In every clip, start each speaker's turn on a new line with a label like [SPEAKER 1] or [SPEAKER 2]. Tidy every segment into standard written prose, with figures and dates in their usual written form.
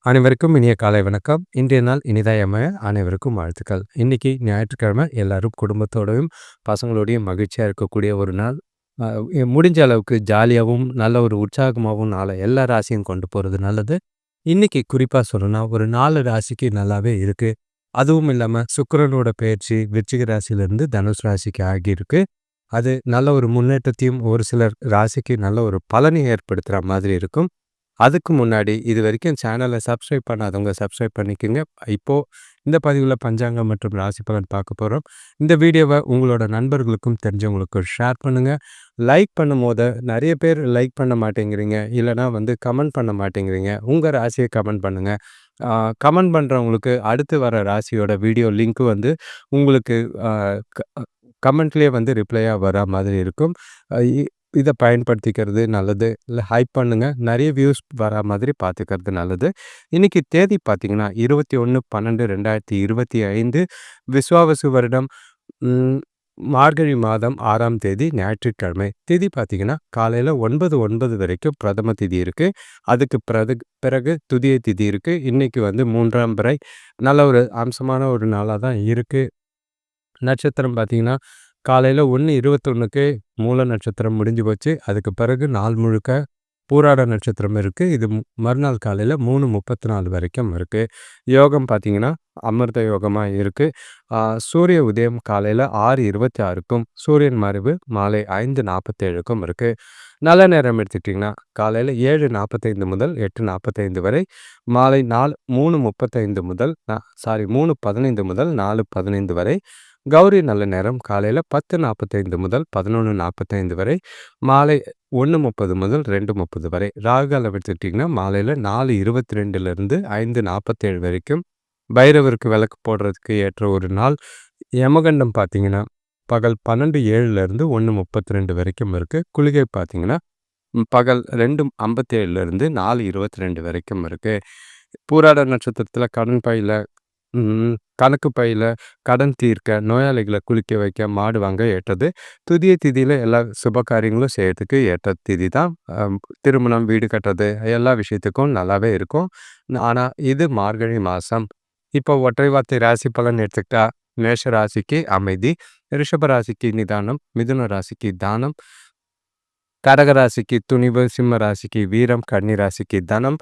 [SPEAKER 1] அனைவருக்கும் இனிய காலை வணக்கம். இன்றைய நாள் இனிதாய் அமைய அனைவருக்கும் வாழ்த்துக்கள். இன்னைக்கு ஞாயிற்றுக்கிழமை எல்லாரும் குடும்பத்தோடயும், பசங்களோடையும் மகிழ்ச்சியா இருக்கக்கூடிய ஒரு நாள். அ முடிஞ்ச அளவுக்கு ஜாலியாவும், நல்ல ஒரு உற்சாகமாவும் நாள எல்லா ராசியும் கொண்டு போறது நல்லது. இன்னைக்கு குறிப்பா சொல்லணும்னா, ஒரு 4 ராசிக்கு நல்லாவே இருக்கு. அதுவும் இல்லாம சுக்கிரனோட பெயர்ச்சி விருச்சிக ராசியிலிருந்து தனுசு ராசிக்கு ஆகியிருக்கு. அது நல்ல ஒரு முன்னேற்றத்தையும், ஒரு சிலர் ராசிக்கு நல்ல ஒரு பலனை ஏற்படுத்துற மாதிரி இருக்கும். அதுக்கு முன்னாடி இதுவரைக்கும் சேனலை சப்ஸ்கிரைப் பண்ணாதவங்க சப்ஸ்கிரைப் பண்ணிக்கோங்க. இப்போ இந்த பதிவில் பஞ்சாங்கம் மற்றும் ராசி பலன் பார்க்க போகிறோம். இந்த வீடியோவை உங்களோட நண்பர்களுக்கும் தெரிஞ்சவங்களுக்கும் ஷேர் பண்ணுங்கள். லைக் பண்ணும் போது நிறைய பேர் லைக் பண்ண மாட்டேங்கிறீங்க, இல்லைனா கமெண்ட் பண்ண மாட்டேங்கிறீங்க. உங்கள் ராசியை கமெண்ட் பண்ணுங்கள். கமெண்ட் பண்ணுறவங்களுக்கு அடுத்து வர ராசியோட வீடியோ லிங்க்கு உங்களுக்கு கமெண்ட்லேயே ரிப்ளையாக வர மாதிரி இருக்கும். இதை பயன்படுத்திக்கிறது நல்லது. இல்லை ஹைப் பண்ணுங்கள், நிறைய வியூஸ் வர மாதிரி பார்த்துக்கிறது நல்லது. இன்றைக்கி தேதி பார்த்திங்கன்னா 21/12/2025 விஸ்வாவசு வருடம் மார்கழி மாதம் 6ஆம் தேதி ஞாயிற்றுக்கிழமை. திதி பார்த்திங்கன்னா காலையில் 9:09 வரைக்கும் பிரதம திதி இருக்குது. அதுக்கு பிறகு துதிய திதி இருக்குது. இன்றைக்கி 3ஆம் பிறை நல்ல ஒரு அம்சமான ஒரு நாளாக தான் இருக்குது. நட்சத்திரம் பார்த்திங்கன்னா காலையில் 1:21க்கு மூல நட்சத்திரம் முடிஞ்சு போச்சு. அதுக்கு பிறகு நாள் முழுக்க பூராட நட்சத்திரம் இருக்குது. இது மறுநாள் காலையில் 3:34 வரைக்கும் இருக்குது. யோகம் பார்த்திங்கன்னா அமிர்த யோகமாக இருக்குது. சூரிய உதயம் காலையில் 6:26க்கும் சூரியன் மறைவு மாலை 5:47க்கும் இருக்குது. நல்ல நேரம் எடுத்துக்கிட்டிங்கன்னா காலையில் 7:45 முதல் 8:45 வரை, மாலை 3:35 முதல் 3:15 முதல் 4:15 வரை. கௌரி நல்ல நேரம் காலையில் 10:45 முதல் 11:45 வரை, மாலை 1:30 முதல் 2:30 வரை. ராகுகாலம் எடுத்துக்கிட்டிங்கன்னா மாலையில் 4:22லேருந்து 5:47 வரைக்கும். பைரவருக்கு விளக்கு போடுறதுக்கு ஏற்ற ஒரு நாள். யமகண்டம் பார்த்திங்கன்னா பகல் 12:07லேருந்து 1:32 வரைக்கும் இருக்குது. குளிகை பார்த்திங்கன்னா பகல் 2:57லேருந்து 4:22 வரைக்கும் இருக்குது. பூராட நட்சத்திரத்தில் கடன் பையில் கணக்கு பையில் கடன் தீர்க்க, நோயாளிகளை குளிக்க வைக்க, மாடு வாங்க ஏற்றது. துதிய திதியில் எல்லா சுப காரியங்களும் செய்யறதுக்கு ஏற்ற திதி தான். திருமணம், வீடு கட்டுறது எல்லா விஷயத்துக்கும் நல்லாவே இருக்கும். ஆனால் இது மார்கழி மாதம். இப்போ ஒற்றை வார்த்தை ராசி பலன் எடுத்துக்கிட்டா மேஷ ராசிக்கு அமைதி, ரிஷப ராசிக்கு நிதானம், மிதுன ராசிக்கு தானம், கடக ராசிக்கு துணிவு, சிம்ம ராசிக்கு வீரம், கன்னி ராசிக்கு தனம்,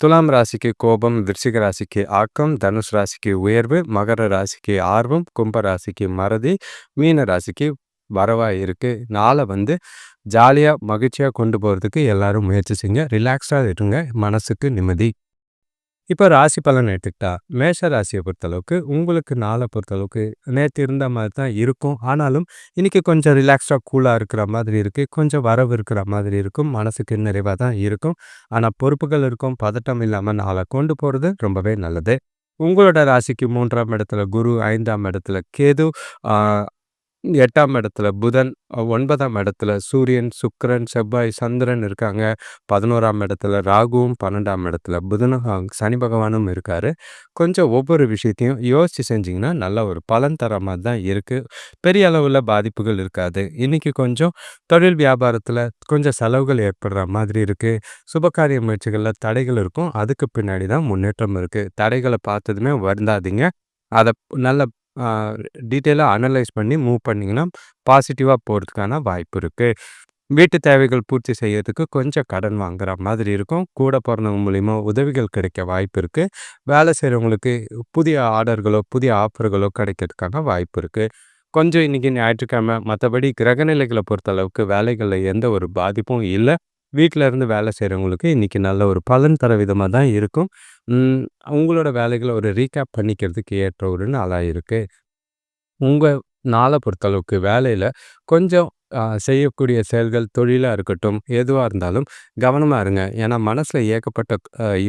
[SPEAKER 1] துலாம் ராசிக்கு கோபம், விருச்சிக ராசிக்கு ஆக்கம், தனுஷ் ராசிக்கு உயர்வு, மகர ராசிக்கு ஆர்வம், கும்ப ராசிக்கு மறதி, மீன ராசிக்கு வரவாக இருக்குது. நாளை ஜாலியாக மகிழ்ச்சியாக கொண்டு போகிறதுக்கு எல்லாரும் முயற்சி செய்யுங்க. ரிலாக்ஸ்டாக இருங்க, மனசுக்கு நிம்மதி. இப்போ ராசி பலன் எடுத்துக்கிட்டா மேஷ ராசியை பொறுத்தளவுக்கு உங்களுக்கு நாளை பொறுத்தளவுக்கு நேற்று இருந்த மாதிரி தான் இருக்கும். ஆனாலும் இன்றைக்கி கொஞ்சம் ரிலாக்ஸ்டாக கூலாக இருக்கிற மாதிரி இருக்குது. கொஞ்சம் வரவு இருக்கிற மாதிரி இருக்கும். மனசுக்கு நிறைவாக தான் இருக்கும். ஆனால் பொறுப்புகள் இருக்கும். பதட்டம் இல்லாமல் நாளை கொண்டு போகிறது ரொம்பவே நல்லது. உங்களோட ராசிக்கு 3ஆம் இடத்துல குரு, 5ஆம் இடத்துல கேது, 8ஆம் இடத்துல புதன், 9ஆம் இடத்துல சூரியன், சுக்கிரன், செவ்வாய், சந்திரன் இருக்காங்க. 11ஆம் இடத்துல ராகுவும், 12ஆம் இடத்துல புதனும், சனி பகவானும் இருக்கார். கொஞ்சம் ஒவ்வொரு விஷயத்தையும் யோசித்து செஞ்சிங்கன்னா நல்ல ஒரு பலன் தர மாதிரி தான் இருக்குது. பெரிய அளவில் பாதிப்புகள் இருக்காது. இன்றைக்கி கொஞ்சம் தொழில் வியாபாரத்தில் கொஞ்சம் செலவுகள் ஏற்படுற மாதிரி இருக்குது. சுபகாரிய முயற்சிகளில் தடைகள் இருக்கும். அதுக்கு பின்னாடி தான் முன்னேற்றம் இருக்குது. தடைகளை பார்த்ததுமே வருந்தாதீங்க. அதை நல்ல டீட்டெயிலாக அனலைஸ் பண்ணி மூவ் பண்ணிங்கன்னா பாசிட்டிவாக போகிறதுக்கான வாய்ப்பு இருக்குது. வீட்டு தேவைகள் பூர்த்தி செய்யறதுக்கு கொஞ்சம் கடன் வாங்குற மாதிரி இருக்கும். கூட பிறந்தவங்க மூலிமா உதவிகள் கிடைக்க வாய்ப்பு இருக்குது. வேலை செய்கிறவங்களுக்கு புதிய ஆர்டர்களோ புதிய ஆஃபர்களோ கிடைக்கிறதுக்கான வாய்ப்பு இருக்குது. கொஞ்சம் இன்றைக்கி ஞாயிற்றுக்கிழமை. மற்றபடி கிரகநிலைகளை பொறுத்தளவுக்கு வேலைகளில் எந்த ஒரு பாதிப்பும் இல்லை. வீட்டில் இருந்து வேலை செய்கிறவங்களுக்கு இன்றைக்கி நல்ல ஒரு பலன் தர விதமாக தான் இருக்கும். உங்களோட வேலைகளை ஒரு ரீகேப் பண்ணிக்கிறதுக்கு ஏற்ற ஒரு நாளாக இருக்குது. உங்கள் நாளை பொறுத்தளவுக்கு வேலையில் கொஞ்சம் செய்யக்கூடிய செயல்கள், தொழிலாக இருக்கட்டும், எதுவாக இருந்தாலும் கவனமாக இருங்க. ஏன்னா மனசில் ஏகப்பட்ட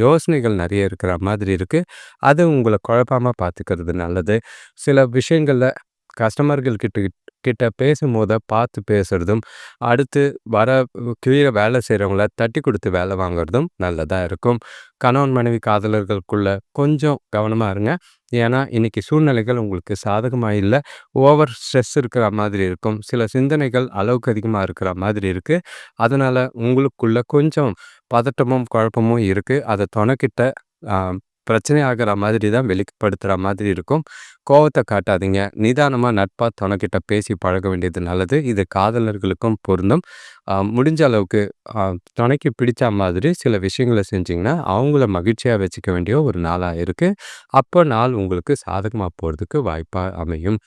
[SPEAKER 1] யோசனைகள் நிறைய இருக்கிற மாதிரி இருக்குது. அது உங்களை குழப்பாமல் பார்த்துக்கிறது நல்லது. சில விஷயங்களில் கஸ்டமர்கள் கிட்ட பேசும்போது பார்த்து பேசுகிறதும், அடுத்து வர கீழே வேலை செய்கிறவங்கள தட்டி கொடுத்து வேலை வாங்குறதும் நல்லதாக இருக்கும். கணவன் மனைவி காதலர்களுக்குள்ள கொஞ்சம் கவனமாக இருங்க. ஏன்னா இன்றைக்கி சூழ்நிலைகள் உங்களுக்கு சாதகமாக இல்லை. ஓவர் ஸ்ட்ரெஸ் இருக்கிற மாதிரி இருக்கும். சில சிந்தனைகள் அளவுக்கு அதிகமாக இருக்கிற மாதிரி இருக்குது. அதனால் உங்களுக்குள்ள கொஞ்சம் பதட்டமும் குழப்பமும் இருக்குது. அதை துணைக்கிட்ட ஆ பிரச்சனை ஆகுற மாதிரி தான் வெளிப்படுத்துற மாதிரி இருக்கும். கோவத்த காட்டாதீங்க. நிதானமா நட்பா தொணைக்கிட்ட பேசி பழக வேண்டியது நல்லது. இது காதலர்களுக்கும் பொருந்தும். முடிஞ்ச அளவுக்கு அ துணைக்கு பிடிச்ச மாதிரி சில விஷயங்கள செஞ்சீங்கன்னா, அவங்கள மகிழ்ச்சியா வச்சுக்க வேண்டிய ஒரு நாளா இருக்கு. அப்போ நாள் உங்களுக்கு சாதகமா போறதுக்கு வாய்ப்பா அமையும்.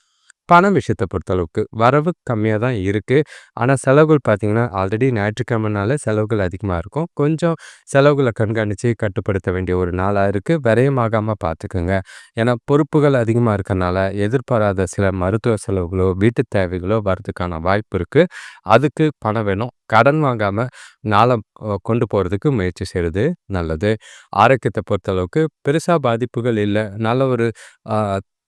[SPEAKER 1] பணம் விஷயத்த பொறுத்தளவுக்கு வரவு கம்மியா தான் இருக்கு. ஆனா செலவுகள் பார்த்தீங்கன்னா, ஆல்ரெடி ஞாயிற்றுக்கிழமைனால செலவுகள் அதிகமா இருக்கும். கொஞ்சம் செலவுகள கண்காணிச்சு கட்டுப்படுத்த வேண்டிய ஒரு நாளா இருக்கு. விரயமாகாம பார்த்துக்கங்க. ஏன்னா பொறுப்புகள் அதிகமா இருக்கனால, எதிர்பாராத சில மருத்துவ செலவுகளோ, வீட்டு தேவைகளோ வரதுக்கான வாய்ப்பு இருக்கு. அதுக்கு பணம் வேணும். கடன் வாங்காம நாள கொண்டு போறதுக்கு முயற்சி செய்றது நல்லது. ஆரோக்கியத்த பொறுத்தளவுக்கு பெருசா பாதிப்புகள் இல்ல. நல்ல ஒரு அ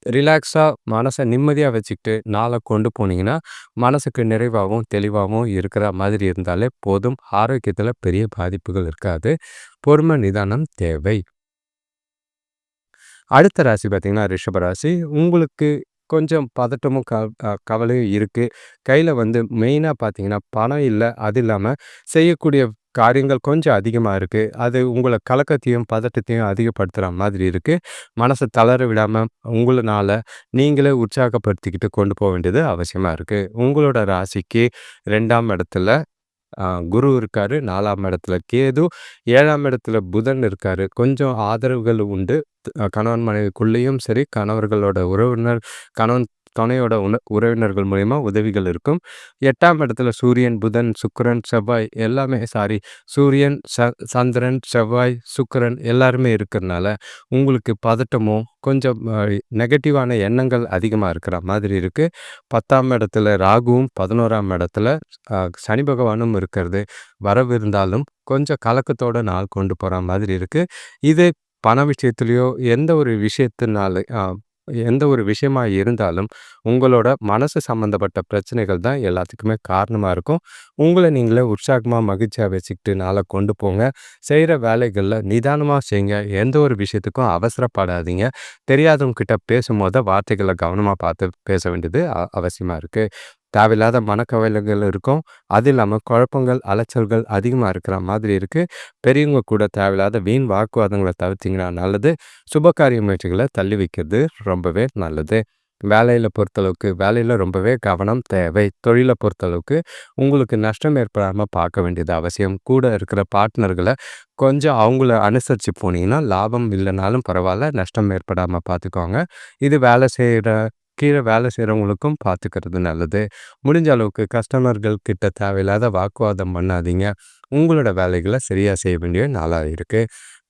[SPEAKER 1] ரிலாக்ஸா மனச நிம்மதியா வச்சுக்கிட்டு நாள கொண்டு போனீங்கன்னா, மனசுக்கு நிறைவாவும், தெளிவாவும் இருக்கிற மாதிரி இருந்தாலே போதும். ஆரோக்கியத்தில பெரிய பாதிப்புகள் இருக்காது. பொறுமை, நிதானம் தேவை. அடுத்த ராசி பார்த்தீங்கன்னா, ரிஷப ராசி. உங்களுக்கு கொஞ்சம் பதட்டமும் கவலையும் இருக்கு. கையில வந்து மெயினா பார்த்தீங்கன்னா, பணம் இல்ல. அது இல்லாம செய்யக்கூடிய காரியங்கள் கொஞ்சம் அதிகமா இருக்கு. அது உங்கள கலக்கத்தையும், பதட்டத்தையும் அதிகப்படுத்துற மாதிரி இருக்கு. மனச தளர விடாம உங்களனால நீங்களே உற்சாகப்படுத்திக்கிட்டு கொண்டு போ வேண்டியது அவசியமா இருக்கு. உங்களோட ராசிக்கு 2ஆம் இடத்துல அ குரு இருக்காரு. 4ஆம் இடத்துல கேது, 7ஆம் இடத்துல புதன் இருக்காரு. கொஞ்சம் ஆதரவுகள் உண்டு. கணவன் மனைவிக்குள்ளேயும் சரி, கணவர்களோட உறவினர் கணவன் துணையோட உறவினர்கள் மூலியமா உதவிகள் இருக்கும். 8ஆம் இடத்துல சூரியன், புதன், சுக்கிரன், செவ்வாய் எல்லாமே சூரியன், சந்திரன், செவ்வாய், சுக்கிரன் எல்லாருமே இருக்கிறனால, உங்களுக்கு பதட்டமும், கொஞ்சம் நெகட்டிவான எண்ணங்கள் அதிகமா இருக்கிற மாதிரி இருக்கு. 10ஆம் இடத்துல ராகுவும், 11ஆம் இடத்துல சனி பகவானும் இருக்கிறது. வரவு இருந்தாலும் கொஞ்சம் கலக்கத்தோட நாள் கொண்டு போற மாதிரி இருக்கு. இது பண விஷயத்திலயோ, எந்த ஒரு விஷயமா இருந்தாலும், உங்களோட மனசு சம்மந்தப்பட்ட பிரச்சனைகள் தான் எல்லாத்துக்குமே காரணமா இருக்கும். உங்கள நீங்களே உற்சாகமா, மகிழ்ச்சியா வச்சுக்கிட்டு நாள கொண்டு போங்க. செய்ற வேலைகள்ல நிதானமா செய்யுங்க. எந்த ஒரு விஷயத்துக்கும் அவசரப்படாதீங்க. தெரியாதவங்க கிட்ட பேசும்போது வார்த்தைகள கவனமா பார்த்து பேச வேண்டியது அவசியமா இருக்கு. தேவையில்லாத மனக்கவலைகள் இருக்கும். அது இல்லாம குழப்பங்கள், அலைச்சல்கள் அதிகமா இருக்கிற மாதிரி இருக்கு. பெரியவங்க கூட தேவையில்லாத வீண் வாக்குவாதங்கள தவிர்த்தீங்கன்னா நல்லது. சுபகாரிய முயற்சிகள தள்ளி வைக்கிறது ரொம்பவே நல்லது. வேலையில ரொம்பவே கவனம் தேவை. தொழில பொறுத்தளவுக்கு உங்களுக்கு நஷ்டம் ஏற்படாம பார்க்க வேண்டியது அவசியம். கூட இருக்கிற பார்ட்னர்கள கொஞ்சம் அவங்கள அனுசரிச்சு போனீங்கன்னா, லாபம் இல்லனாலும் பரவால்ல, நஷ்டம் ஏற்படாம பார்த்துக்கோங்க. இது கீழ வேலை செய்றவங்களுக்கும் பார்த்துக்கிறது நல்லது. முடிஞ்ச அளவுக்கு கஸ்டமர்கள் கிட்ட தேவையில்லாத வாக்குவாதம் பண்ணாதீங்க. உங்களோட வேலைகள சரியா செய்ய வேண்டிய நாளா இருக்கு.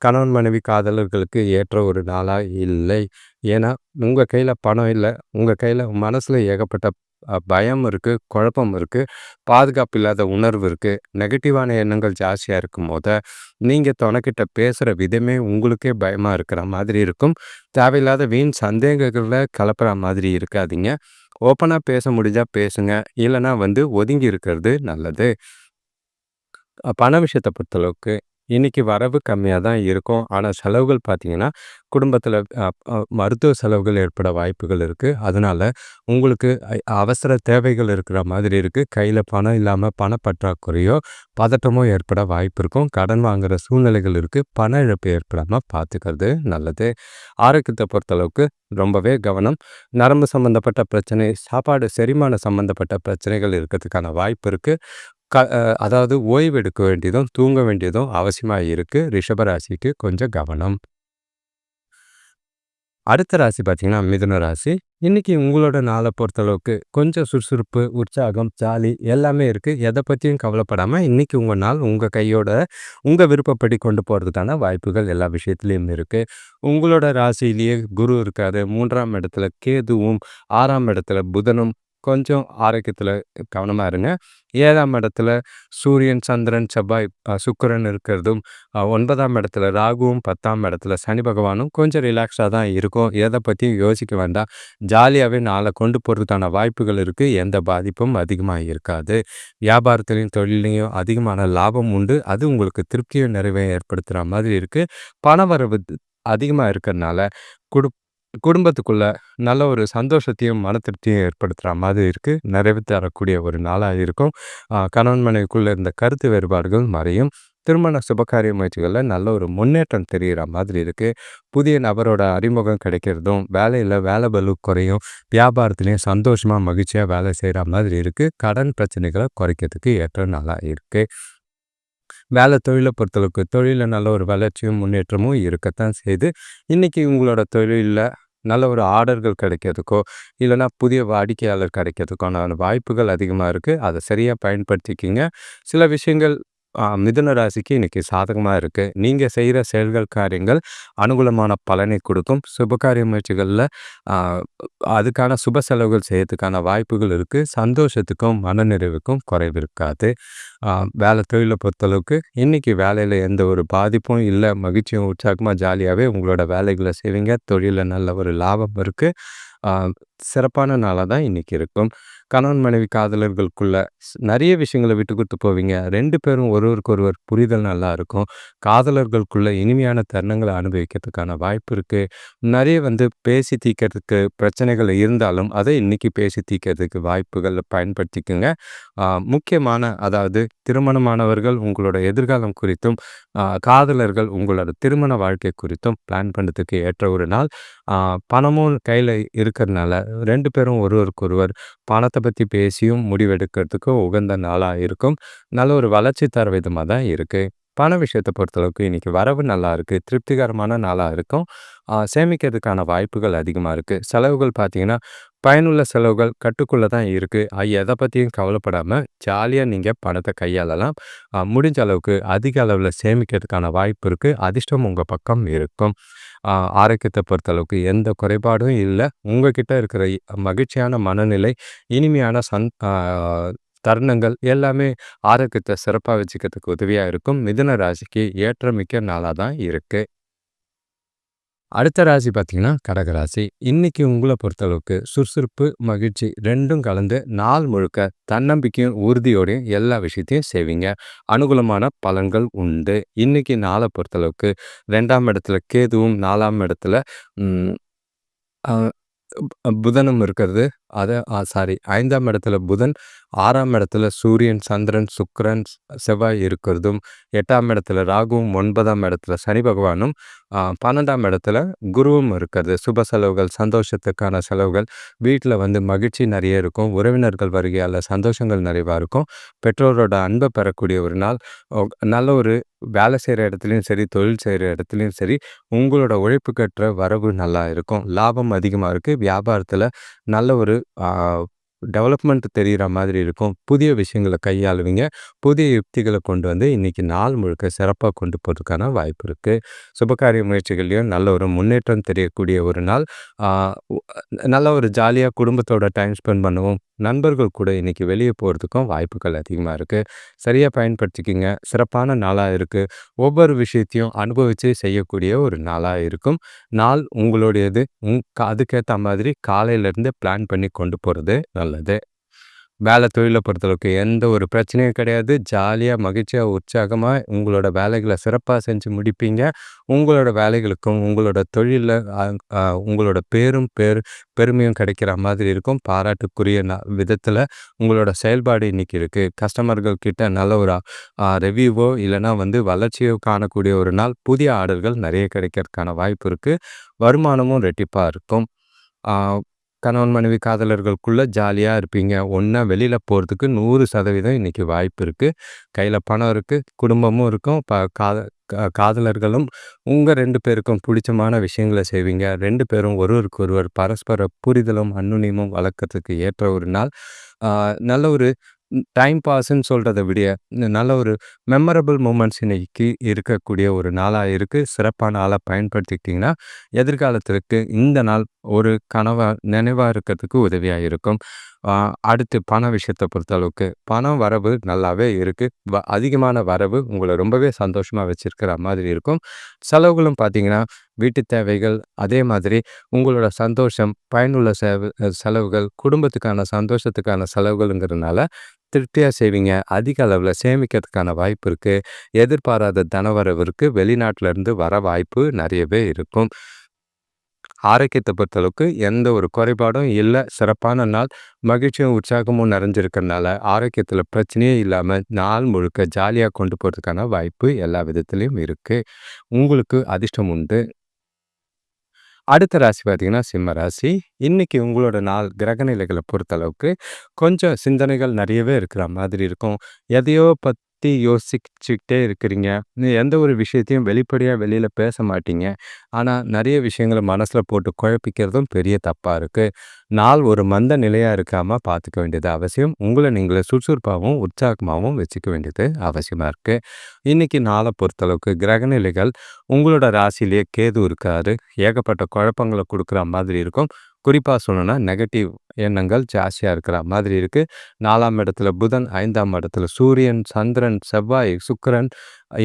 [SPEAKER 1] கணவன், மனைவி காதலர்களுக்கு ஏற்ற ஒரு நாளா இல்லை. ஏன்னா, உங்க கையில பணம் இல்ல. உங்க கையில மனசுல ஏகப்பட்ட பயம் இருக்கு, குழப்பம் இருக்கு, பாதுகாப்பு இல்லாத உணர்வு இருக்கு. நெகட்டிவான எண்ணங்கள் ஜாஸ்தியா இருக்கும்போது, நீங்க தொணைக்கிட்ட பேசுற விதமே உங்களுக்கே பயமா இருக்கிற மாதிரி இருக்கும். தேவையில்லாத வீண் சந்தேகங்கள கலப்புற மாதிரி இருக்காதீங்க. ஓப்பனா பேச முடிஞ்சா பேசுங்க. இல்லன்னா வந்து ஒதுங்கி இருக்கிறது நல்லது. பண விஷயத்த பொறுத்தளவுக்கு, இன்னைக்கு வரவு கம்மியா தான் இருக்கும். ஆனா செலவுகள் பார்த்தீங்கன்னா, குடும்பத்தில அ அ மருத்துவ செலவுகள் ஏற்பட வாய்ப்புகள் இருக்கு. அதனால உங்களுக்கு அவசர தேவைகள் இருக்கிற மாதிரி இருக்கு. கையில பணம் இல்லாம பணப்பற்றாக்குறையோ, பதட்டமோ ஏற்பட வாய்ப்பு இருக்கும். கடன் வாங்குற சூழ்நிலைகள் இருக்கு. பண இழப்பு ஏற்படாம பார்த்துக்கிறது நல்லது. ஆரோக்கியத்த பொறுத்தளவுக்கு ரொம்பவே கவனம். நரம்பு சம்மந்தப்பட்ட பிரச்சனை, சாப்பாடு செரிமான சம்மந்தப்பட்ட பிரச்சனைகள் இருக்கிறதுக்கான வாய்ப்பு இருக்கு. அதாவது ஓய்வு எடுக்க வேண்டியதும், தூங்க வேண்டியதும் அவசியமா இருக்கு. ரிஷப ராசிக்கு கொஞ்சம் கவனம். அடுத்த ராசி பார்த்தீங்கன்னா, மிதுன ராசி. இன்னைக்கு உங்களோட நாள பொறுத்தளவுக்கு கொஞ்சம் சுறுசுறுப்பு, உற்சாகம், ஜாலி எல்லாமே இருக்கு. எத பத்தியும் கவலைப்படாம இன்னைக்கு உங்க நாள் உங்க கையோட, உங்க விருப்பப்படி கொண்டு போறதுக்கான வாய்ப்புகள் எல்லா விஷயத்திலயும் இருக்கு. உங்களோட ராசியிலேயே குரு இருக்காரு. 3ஆம் இடத்துல கேதுவும், 6ஆம் இடத்துல புதனும். கொஞ்சம் ஆரோக்கியத்துல கவனமா இருங்க. 7ஆம் இடத்துல சூரியன், சந்திரன், செவ்வாய், சுக்கிரன் இருக்கிறதும், 9ஆம் இடத்துல ராகுவும், 10ஆம் இடத்துல சனி பகவானும் கொஞ்சம் ரிலாக்ஸா தான் இருக்கும். எத பத்தியும் யோசிக்க வேண்டாம். ஜாலியாவே நாள கொண்டு போறதுக்கான வாய்ப்புகள் இருக்கு. எந்த பாதிப்பும் அதிகமா இருக்காது. வியாபாரத்திலயும், தொழில்லயும் அதிகமான லாபம் உண்டு. அது உங்களுக்கு திருப்தியும், நிறைவையும் ஏற்படுத்துற மாதிரி இருக்கு. பணவரவு அதிகமா இருக்கிறனால, குடு குடும்பத்துக்குள்ள நல்ல ஒரு சந்தோஷத்தையும், மன திருப்தியும் ஏற்படுத்துற மாதிரி இருக்கு. நிறைவு தரக்கூடிய ஒரு நாளா இருக்கும். கணவன் மனைவிக்குள்ள இருந்த கருத்து வேறுபாடுகள் மறையும். திருமண சுபகாரிய முயற்சிகள்ல நல்ல ஒரு முன்னேற்றம் தெரியிற மாதிரி இருக்கு. புதிய நபரோட அறிமுகம் கிடைக்கிறதும், வேலையில வேலை பளு குறையும், வியாபாரத்திலயும் சந்தோஷமா, மகிழ்ச்சியா வேலை செய்ற மாதிரி இருக்கு. கடன் பிரச்சனைகள குறைக்கிறதுக்கு ஏற்ற நாளா இருக்கு. வேலை தொழில பொறுத்தளவுக்கு, தொழில்ல நல்ல ஒரு வளர்ச்சியும், முன்னேற்றமும் இருக்கத்தான் செய்யுது. இன்னைக்கு உங்களோட தொழில்ல நல்ல ஒரு ஆர்டர்கள் கிடைக்கிறதுக்கோ, இல்லன்னா புதிய வாடிக்கையாளர் கிடைக்கிறதுக்கான வாய்ப்புகள் அதிகமா இருக்கு. அத சரியா பயன்படுத்திக்கிங்க. சில விஷயங்கள் மிதுன ராசிக்கு இன்னைக்கு சாதகமா இருக்கு. நீங்க செய்ற செயல்கள், காரியங்கள் அனுகூலமான பலனை கொடுக்கும். சுபகாரிய முயற்சிகள்ல அ அதுக்கான சுப செலவுகள் செய்யறதுக்கான வாய்ப்புகள் இருக்கு. சந்தோஷத்துக்கும், மனநிறைவுக்கும் குறைவு இருக்காது. அ வேலை தொழில பொறுத்தளவுக்கு, இன்னைக்கு வேலையில எந்த ஒரு பாதிப்பும் இல்ல. மகிழ்ச்சியும், உற்சாகமா, ஜாலியாவே உங்களோட வேலைகள செய்வீங்க. தொழில்ல நல்ல ஒரு லாபம் இருக்கு. அ சிறப்பான நாளா தான் இன்னைக்கு இருக்கும். கணவன், மனைவி காதலர்களுக்குள்ள நெறைய விஷயங்கள விட்டு குடுத்து போவீங்க. 2 பேரும் ஒருவருக்கொருவர் புரிதல் நல்லா இருக்கும். காதலர்களுக்குள்ள இனிமையான தருணங்கள அனுபவிக்கிறதுக்கான வாய்ப்பு இருக்கு. நெறைய பேசி தீர்க்கிறதுக்கு பிரச்சனைகள் இருந்தாலும், அத இன்னைக்கு பேசி தீர்க்கிறதுக்கு வாய்ப்புகள பயன்படுத்திக்கங்க. அ முக்கியமான அதாவது திருமணமானவர்கள் உங்களோட எதிர்காலம் குறித்தும், காதலர்கள் உங்களோட திருமண வாழ்க்கை குறித்தும் பிளான் பண்றதுக்கு ஏற்ற ஒரு நாள். அ பணமும் கையில இருக்கிறனால 2 பேரும் ஒருவருக்கொருவர் பணத்த பத்தி பேசியும் முடிவெடுக்கிறதுக்கு உகந்த நாளா இருக்கும். நல்ல ஒரு வளர்ச்சி தர விதமா தான் இருக்கு. பண விஷயத்த பொறுத்தளவுக்கு இன்னைக்கு வரவு நல்லா இருக்கு. திருப்திகரமான நாளா இருக்கும். சேமிக்கிறதுக்கான வாய்ப்புகள் அதிகமா இருக்கு. செலவுகள் பார்த்தீங்கன்னா, பயனுள்ள செலவுகள் கட்டுக்குள்ள தான் இருக்கு. எத பத்தியும் கவலைப்படாம ஜாலியா நீங்க பணத்த கையாளலாம். முடிஞ்ச அளவுக்கு அதிக அளவுல சேமிக்கிறதுக்கான வாய்ப்பு இருக்கு. அதிர்ஷ்டம் உங்க பக்கம் இருக்கும். அ ஆரோக்கியத்த பொறுத்தளவுக்கு எந்த குறைபாடும் இல்ல. உங்ககிட்ட இருக்கிற மகிழ்ச்சியான மனநிலை, இனிமையான தருணங்கள் எல்லாமே ஆரோக்கியத்த சிறப்பா வச்சுக்கிறதுக்கு உதவியா இருக்கும். மிதுன ராசிக்கு ஏற்றமிக்க நாளா தான் இருக்கு. அடுத்த ராசி பார்த்தீங்கன்னா, கடக ராசி. இன்னைக்கு உங்கள பொறுத்தளவுக்கு சுறுசுறுப்பு, மகிழ்ச்சி 2ம் கலந்து நாள் முழுக்க தன்னம்பிக்கையும், உறுதியோடையும் எல்லா விஷயத்தையும் செய்வீங்க. அனுகூலமான பலன்கள் உண்டு. இன்னைக்கு நாள பொறுத்தளவுக்கு 2ஆம் இடத்துல கேதுவும், 4ஆம் இடத்துல ம் அ புதனும் இருக்கிறது. அத சாரி 5ஆம் இடத்துல புதன், 6ஆம் இடத்துல சூரியன், சந்திரன், சுக்கிரன், செவ்வாய் இருக்கிறதும், 8ஆம் இடத்துல ராகுவும், 9ஆம் இடத்துல சனி பகவானும், 12ஆம் இடத்துல குருவும் இருக்கிறது. சுப செலவுகள், சந்தோஷத்துக்கான செலவுகள், வீட்ல மகிழ்ச்சி நெறைய இருக்கும். உறவினர்கள் வருகையால சந்தோஷங்கள் நிறைவா இருக்கும். பெற்றோரோட அன்ப பெறக்கூடிய ஒரு நாள். ஒ நல்ல ஒரு வேலை செய்ற இடத்துலயும் சரி, தொழில் செய்ற இடத்துலயும் சரி, உங்களோட உழைப்புக்கேற்ற வரவு நல்லா இருக்கும். லாபம் அதிகமா இருக்கு. வியாபாரத்துல நல்ல ஒரு ஆ டெவலப்மெண்ட் தெரியிற மாதிரி இருக்கும். புதிய விஷயங்கள கையாளுவீங்க. புதிய யுக்திகள கொண்டு இன்னைக்கு நாள் முழுக்க சிறப்பா கொண்டு போறதுக்கான வாய்ப்பு இருக்கு. சுபகாரிய முயற்சிகள்லயும் நல்ல ஒரு முன்னேற்றம் தெரியக்கூடிய ஒரு நாள். ஆ உ நல்ல ஒரு ஜாலியா குடும்பத்தோட டைம் ஸ்பெண்ட் பண்ணவும், நண்பர்கள் கூட இன்னைக்கு வெளிய போறதுக்கும் வாய்ப்புகள் அதிகமா இருக்கு. சரியா பயன்படுத்திக்கங்க. சிறப்பான நாளா இருக்கு. ஒவ்வொரு விஷயத்தையும் அனுபவிச்சு செய்யக்கூடிய ஒரு நாளா இருக்கும். நாள் உங்களுடையது. அதுக்கேத்த மாதிரி காலையிலேருந்து பிளான் பண்ணி கொண்டு போறது நல்லது. வேலை தொழில பொறுத்தளவுக்கு எந்த ஒரு பிரச்சனையும் கிடையாது. ஜாலியா, மகிழ்ச்சியா, உற்சாகமா உங்களோட வேலைகள சிறப்பா செஞ்சு முடிப்பீங்க. உங்களோட வேலைகளுக்கும், உங்களோட தொழில்ல அ அ உங்களோட பெருமையும் கிடைக்கிற மாதிரி இருக்கும். பாராட்டுக்குரிய விதத்தில உங்களோட செயல்பாடு இன்னைக்கு இருக்கு. கஸ்டமர்கள் கிட்ட நல்ல ஒரு ரிவ்யூவோ இல்லன்னா வளர்ச்சியோ காணக்கூடிய ஒரு நாள். புதிய ஆர்டர்கள் நெறைய கிடைக்கிறதுக்கான வாய்ப்பு இருக்கு. வருமானமும் ரெட்டிப்பா இருக்கும். ஆ கணவன், மனைவி, காதலர்களுக்குள்ள ஜாலியா இருப்பீங்க. ஒண்ணா வெளியில போறதுக்கு 100% இன்னைக்கு வாய்ப்பு இருக்கு. கையில பணம் இருக்கு, குடும்பமும் இருக்கும். காதலர்களும் உங்க 2 பேருக்கும் புடிச்சமான விஷயங்கள செய்வீங்க. 2 பேரும் ஒருவருக்கொருவர் பரஸ்பர புரிதலும், அன்னுனியமும் வளர்க்கறதுக்கு ஏற்ற ஒரு நாள். ஆ நல்ல ஒரு டைம் பாஸ்ன்னு சொல்றத விட, நல்ல ஒரு மெமரபிள் மொமெண்ட்ஸ் இன்னைக்கு இருக்கக்கூடிய ஒரு நாளா இருக்கு. சிறப்பான நாளா பயன்படுத்திக்கிட்டீங்கன்னா, எதிர்காலத்திற்கு இந்த நாள் ஒரு நினைவா இருக்கிறதுக்கு உதவியா இருக்கும். அடுத்து பண விஷயத்த பொறுத்தளவுக்கு, பணம் வரவு நல்லாவே இருக்கு. அதிகமான வரவு உங்கள ரொம்பவே சந்தோஷமா வச்சிருக்கிற மாதிரி இருக்கும். செலவுகளும் பார்த்தீங்கன்னா, வீட்டு தேவைகள், அதே மாதிரி உங்களோட சந்தோஷம், பயனுள்ள செலவுகள், குடும்பத்துக்கான சந்தோஷத்துக்கான செலவுகள்ங்கிறதுனால திருப்தியா செய்வீங்க. அதிக அளவுல சேமிக்கிறதுக்கான வாய்ப்பு இருக்கு. எதிர்பாராத தனவரவு இருக்கு. வெளிநாட்டுல இருந்து வர வாய்ப்பு நெறையவே இருக்கும். ஆரோக்கியத்த பொறுத்தளவுக்கு எந்த ஒரு குறைபாடும் இல்ல. சிறப்பான நாள். மகிழ்ச்சியும், உற்சாகமும் நிறைஞ்சிருக்கிறனால, ஆரோக்கியத்தில பிரச்சனையே இல்லாம நாள் முழுக்க ஜாலியா கொண்டு போறதுக்கான வாய்ப்பு எல்லா விதத்திலயும் இருக்கு. உங்களுக்கு அதிர்ஷ்டம் உண்டு. அடுத்த ராசி பார்த்தீங்கன்னா, சிம்ம ராசி. இன்னைக்கு உங்களோட நாள் கிரகநிலைகள பொறுத்தளவுக்கு, கொஞ்சம் சிந்தனைகள் நெறையவே இருக்கிற மாதிரி இருக்கும். எதையோ பத்தி யோசிச்சுக்கிட்டே இருக்கிறீங்க. எந்த ஒரு விஷயத்தையும் வெளிப்படையா வெளியில பேச மாட்டீங்க. ஆனா, நெறைய விஷயங்கள மனசுல போட்டு குழப்பிக்கிறதும் பெரிய தப்பா இருக்கு. நாள் ஒரு மந்த நிலையா இருக்காம பார்த்துக்க வேண்டியது அவசியம். உங்கள நீங்களே சுறுசுறுப்பாவும், உற்சாகமாவும் வச்சுக்க வேண்டியது அவசியமா இருக்கு. இன்னைக்கு நாள பொறுத்தளவுக்கு கிரகநிலைகள் உங்களோட ராசியிலேயே கேது இருக்காரு. ஏகப்பட்ட குழப்பங்கள குடுக்குற மாதிரி இருக்கும். குறிப்பா சொல்லணும்னா, நெகட்டிவ் எண்ணங்கள் ஜாஸ்தியா இருக்கிற மாதிரி இருக்கு. 4ஆம் இடத்துல புதன், 5ஆம் இடத்துல சூரியன், சந்திரன், செவ்வாய், சுக்கிரன்,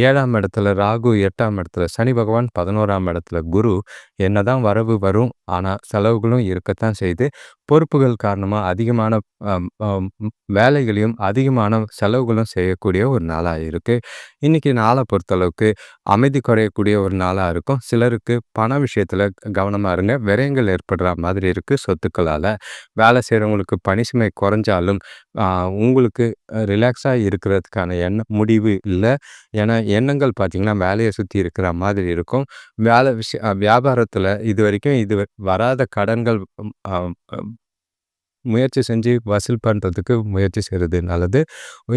[SPEAKER 1] 7ஆம் இடத்துல ராகு, 8ஆம் இடத்துல சனி பகவான், 11ஆம் இடத்துல குரு. என்னதான் வரவு வரும், ஆனா செலவுகளும் இருக்கத்தான் செய்யுது. பொறுப்புகள் காரணமா அதிகமான அம் அம் வேலைகளையும், அதிகமான செலவுகளும் செய்யக்கூடிய ஒரு நாளா இருக்கு. இன்னைக்கு நாள பொறுத்தளவுக்கு அமைதி குறையக்கூடிய ஒரு நாளா இருக்கும். சிலருக்கு பண விஷயத்துல கவனமா இருங்க. விரயங்கள் ஏற்படுற மாதிரி இருக்கு சொத்துக்களால. வேலை செய்றவங்களுக்கு பணி சுமை குறைஞ்சாலும், ஆ உங்களுக்கு ரிலாக்ஸா இருக்கிறதுக்கான முடிவு இல்ல. ஏன்னா எண்ணங்கள் பார்த்தீங்கன்னா, வேலைய சுத்தி இருக்கிற மாதிரி இருக்கும். வேலை வியாபாரத்துல இதுவரைக்கும் வராத கடன்கள் ம் அ முயற்சி செஞ்சு வசூல் பண்றதுக்கு முயற்சி செய்றது நல்லது.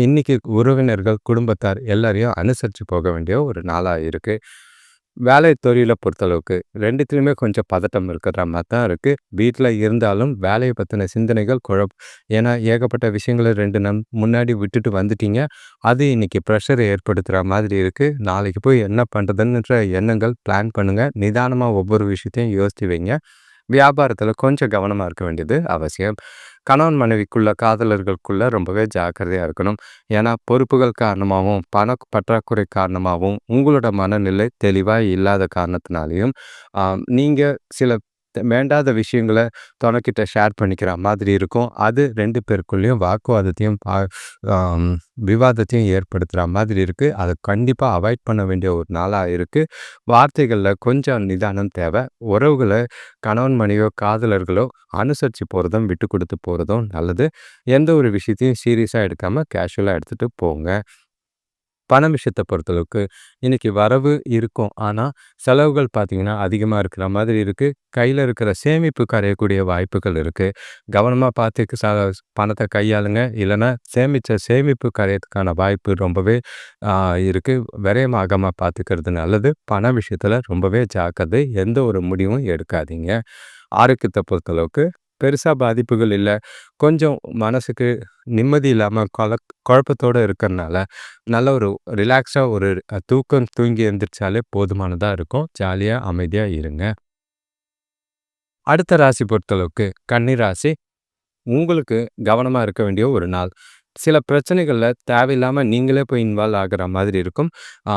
[SPEAKER 1] இன்னைக்கு உறவினர்கள், குடும்பத்தார் எல்லாரையும் அனுசரிச்சு போக வேண்டிய ஒரு நாளா இருக்கு. வேலை தொழில பொறுத்தளவுக்கு 2த்துலயுமே கொஞ்சம் பதட்டம் இருக்கிற மாரி தான் இருக்கு. வீட்ல இருந்தாலும் வேலைய பத்தின சிந்தனைகள் ஏன்னா ஏகப்பட்ட விஷயங்கள 2 முன்னாடி விட்டுட்டு வந்துட்டீங்க. அது இன்னைக்கு ப்ரெஷர் ஏற்படுத்துற மாதிரி இருக்கு. நாளைக்கு போய் என்ன பண்றதுன்ற எண்ணங்கள் பிளான் பண்ணுங்க. நிதானமா ஒவ்வொரு விஷயத்தையும் யோசிச்சு வைங்க. வியாபாரத்துல கொஞ்சம் கவனமா இருக்க வேண்டியது அவசியம். கணவன் மனைவிக்குள்ள, காதலர்களுக்குள்ள ரொம்பவே ஜாக்கிரதையா இருக்கணும். ஏன்னா பொறுப்புகள் காரணமாவும், பண பற்றாக்குறை காரணமாவும், உங்களோட மனநிலை தெளிவா இல்லாத காரணத்தினாலயும், நீங்க சில வேண்டாத விஷயங்கள தொணக்கிட்ட ஷேர் பண்ணிக்கிற மாதிரி இருக்கும். அது 2 பேருக்குள்ளயும் வாக்குவாதத்தையும், ஆம் விவாதத்தையும் ஏற்படுத்துற மாதிரி இருக்கு. அத கண்டிப்பா அவாய்ட் பண்ண வேண்டிய ஒரு நாளா இருக்கு. வார்த்தைகள்ல கொஞ்சம் நிதானம் தேவை. உறவுகள கணவன் மனைவியோ, காதலர்களோ அனுசரிச்சு போறதும், விட்டு குடுத்து போறதும் நல்லது. எந்த ஒரு விஷயத்தையும் சீரியஸா எடுக்காம கேஷுவலா எடுத்துட்டு போங்க. பண விஷயத்த பொறுத்தளவுக்கு இன்னைக்கு வரவு இருக்கும். ஆனா, செலவுகள் பார்த்தீங்கன்னா, அதிகமா இருக்கிற மாதிரி இருக்கு. கையில இருக்கிற சேமிப்பு கரையக்கூடிய வாய்ப்புகள் இருக்கு. கவனமா பார்த்து பணத்த கையாளுங்க. இல்லன்னா, சேமிச்ச சேமிப்பு கரையறதுக்கான வாய்ப்பு ரொம்பவே ஆ இருக்கு. விரயமாகாம பார்த்துக்கிறது நல்லது. பண விஷயத்துல ரொம்பவே ஜாக்கிரதை. எந்த ஒரு முடிவும் எடுக்காதீங்க. ஆரோக்கியத்த பொறுத்தளவுக்கு பெருசா பாதிப்புகள் இல்ல. கொஞ்சம் மனசுக்கு நிம்மதி இல்லாம குழப்பத்தோட இருக்கறனால, நல்ல ஒரு ரிலாக்ஸா ஒரு தூக்கம் தூங்கி எந்திரிச்சாலே போதுமானதா இருக்கும். ஜாலியா, அமைதியா இருங்க. அடுத்த ராசி பொறுத்தளவுக்கு கன்னி ராசி. உங்களுக்கு கவனமா இருக்க வேண்டிய ஒரு நாள். சில பிரச்சனைகள்ல தேவையில்லாம நீங்களே போய் இன்வால்வ் ஆகுற மாதிரி இருக்கும். ஆ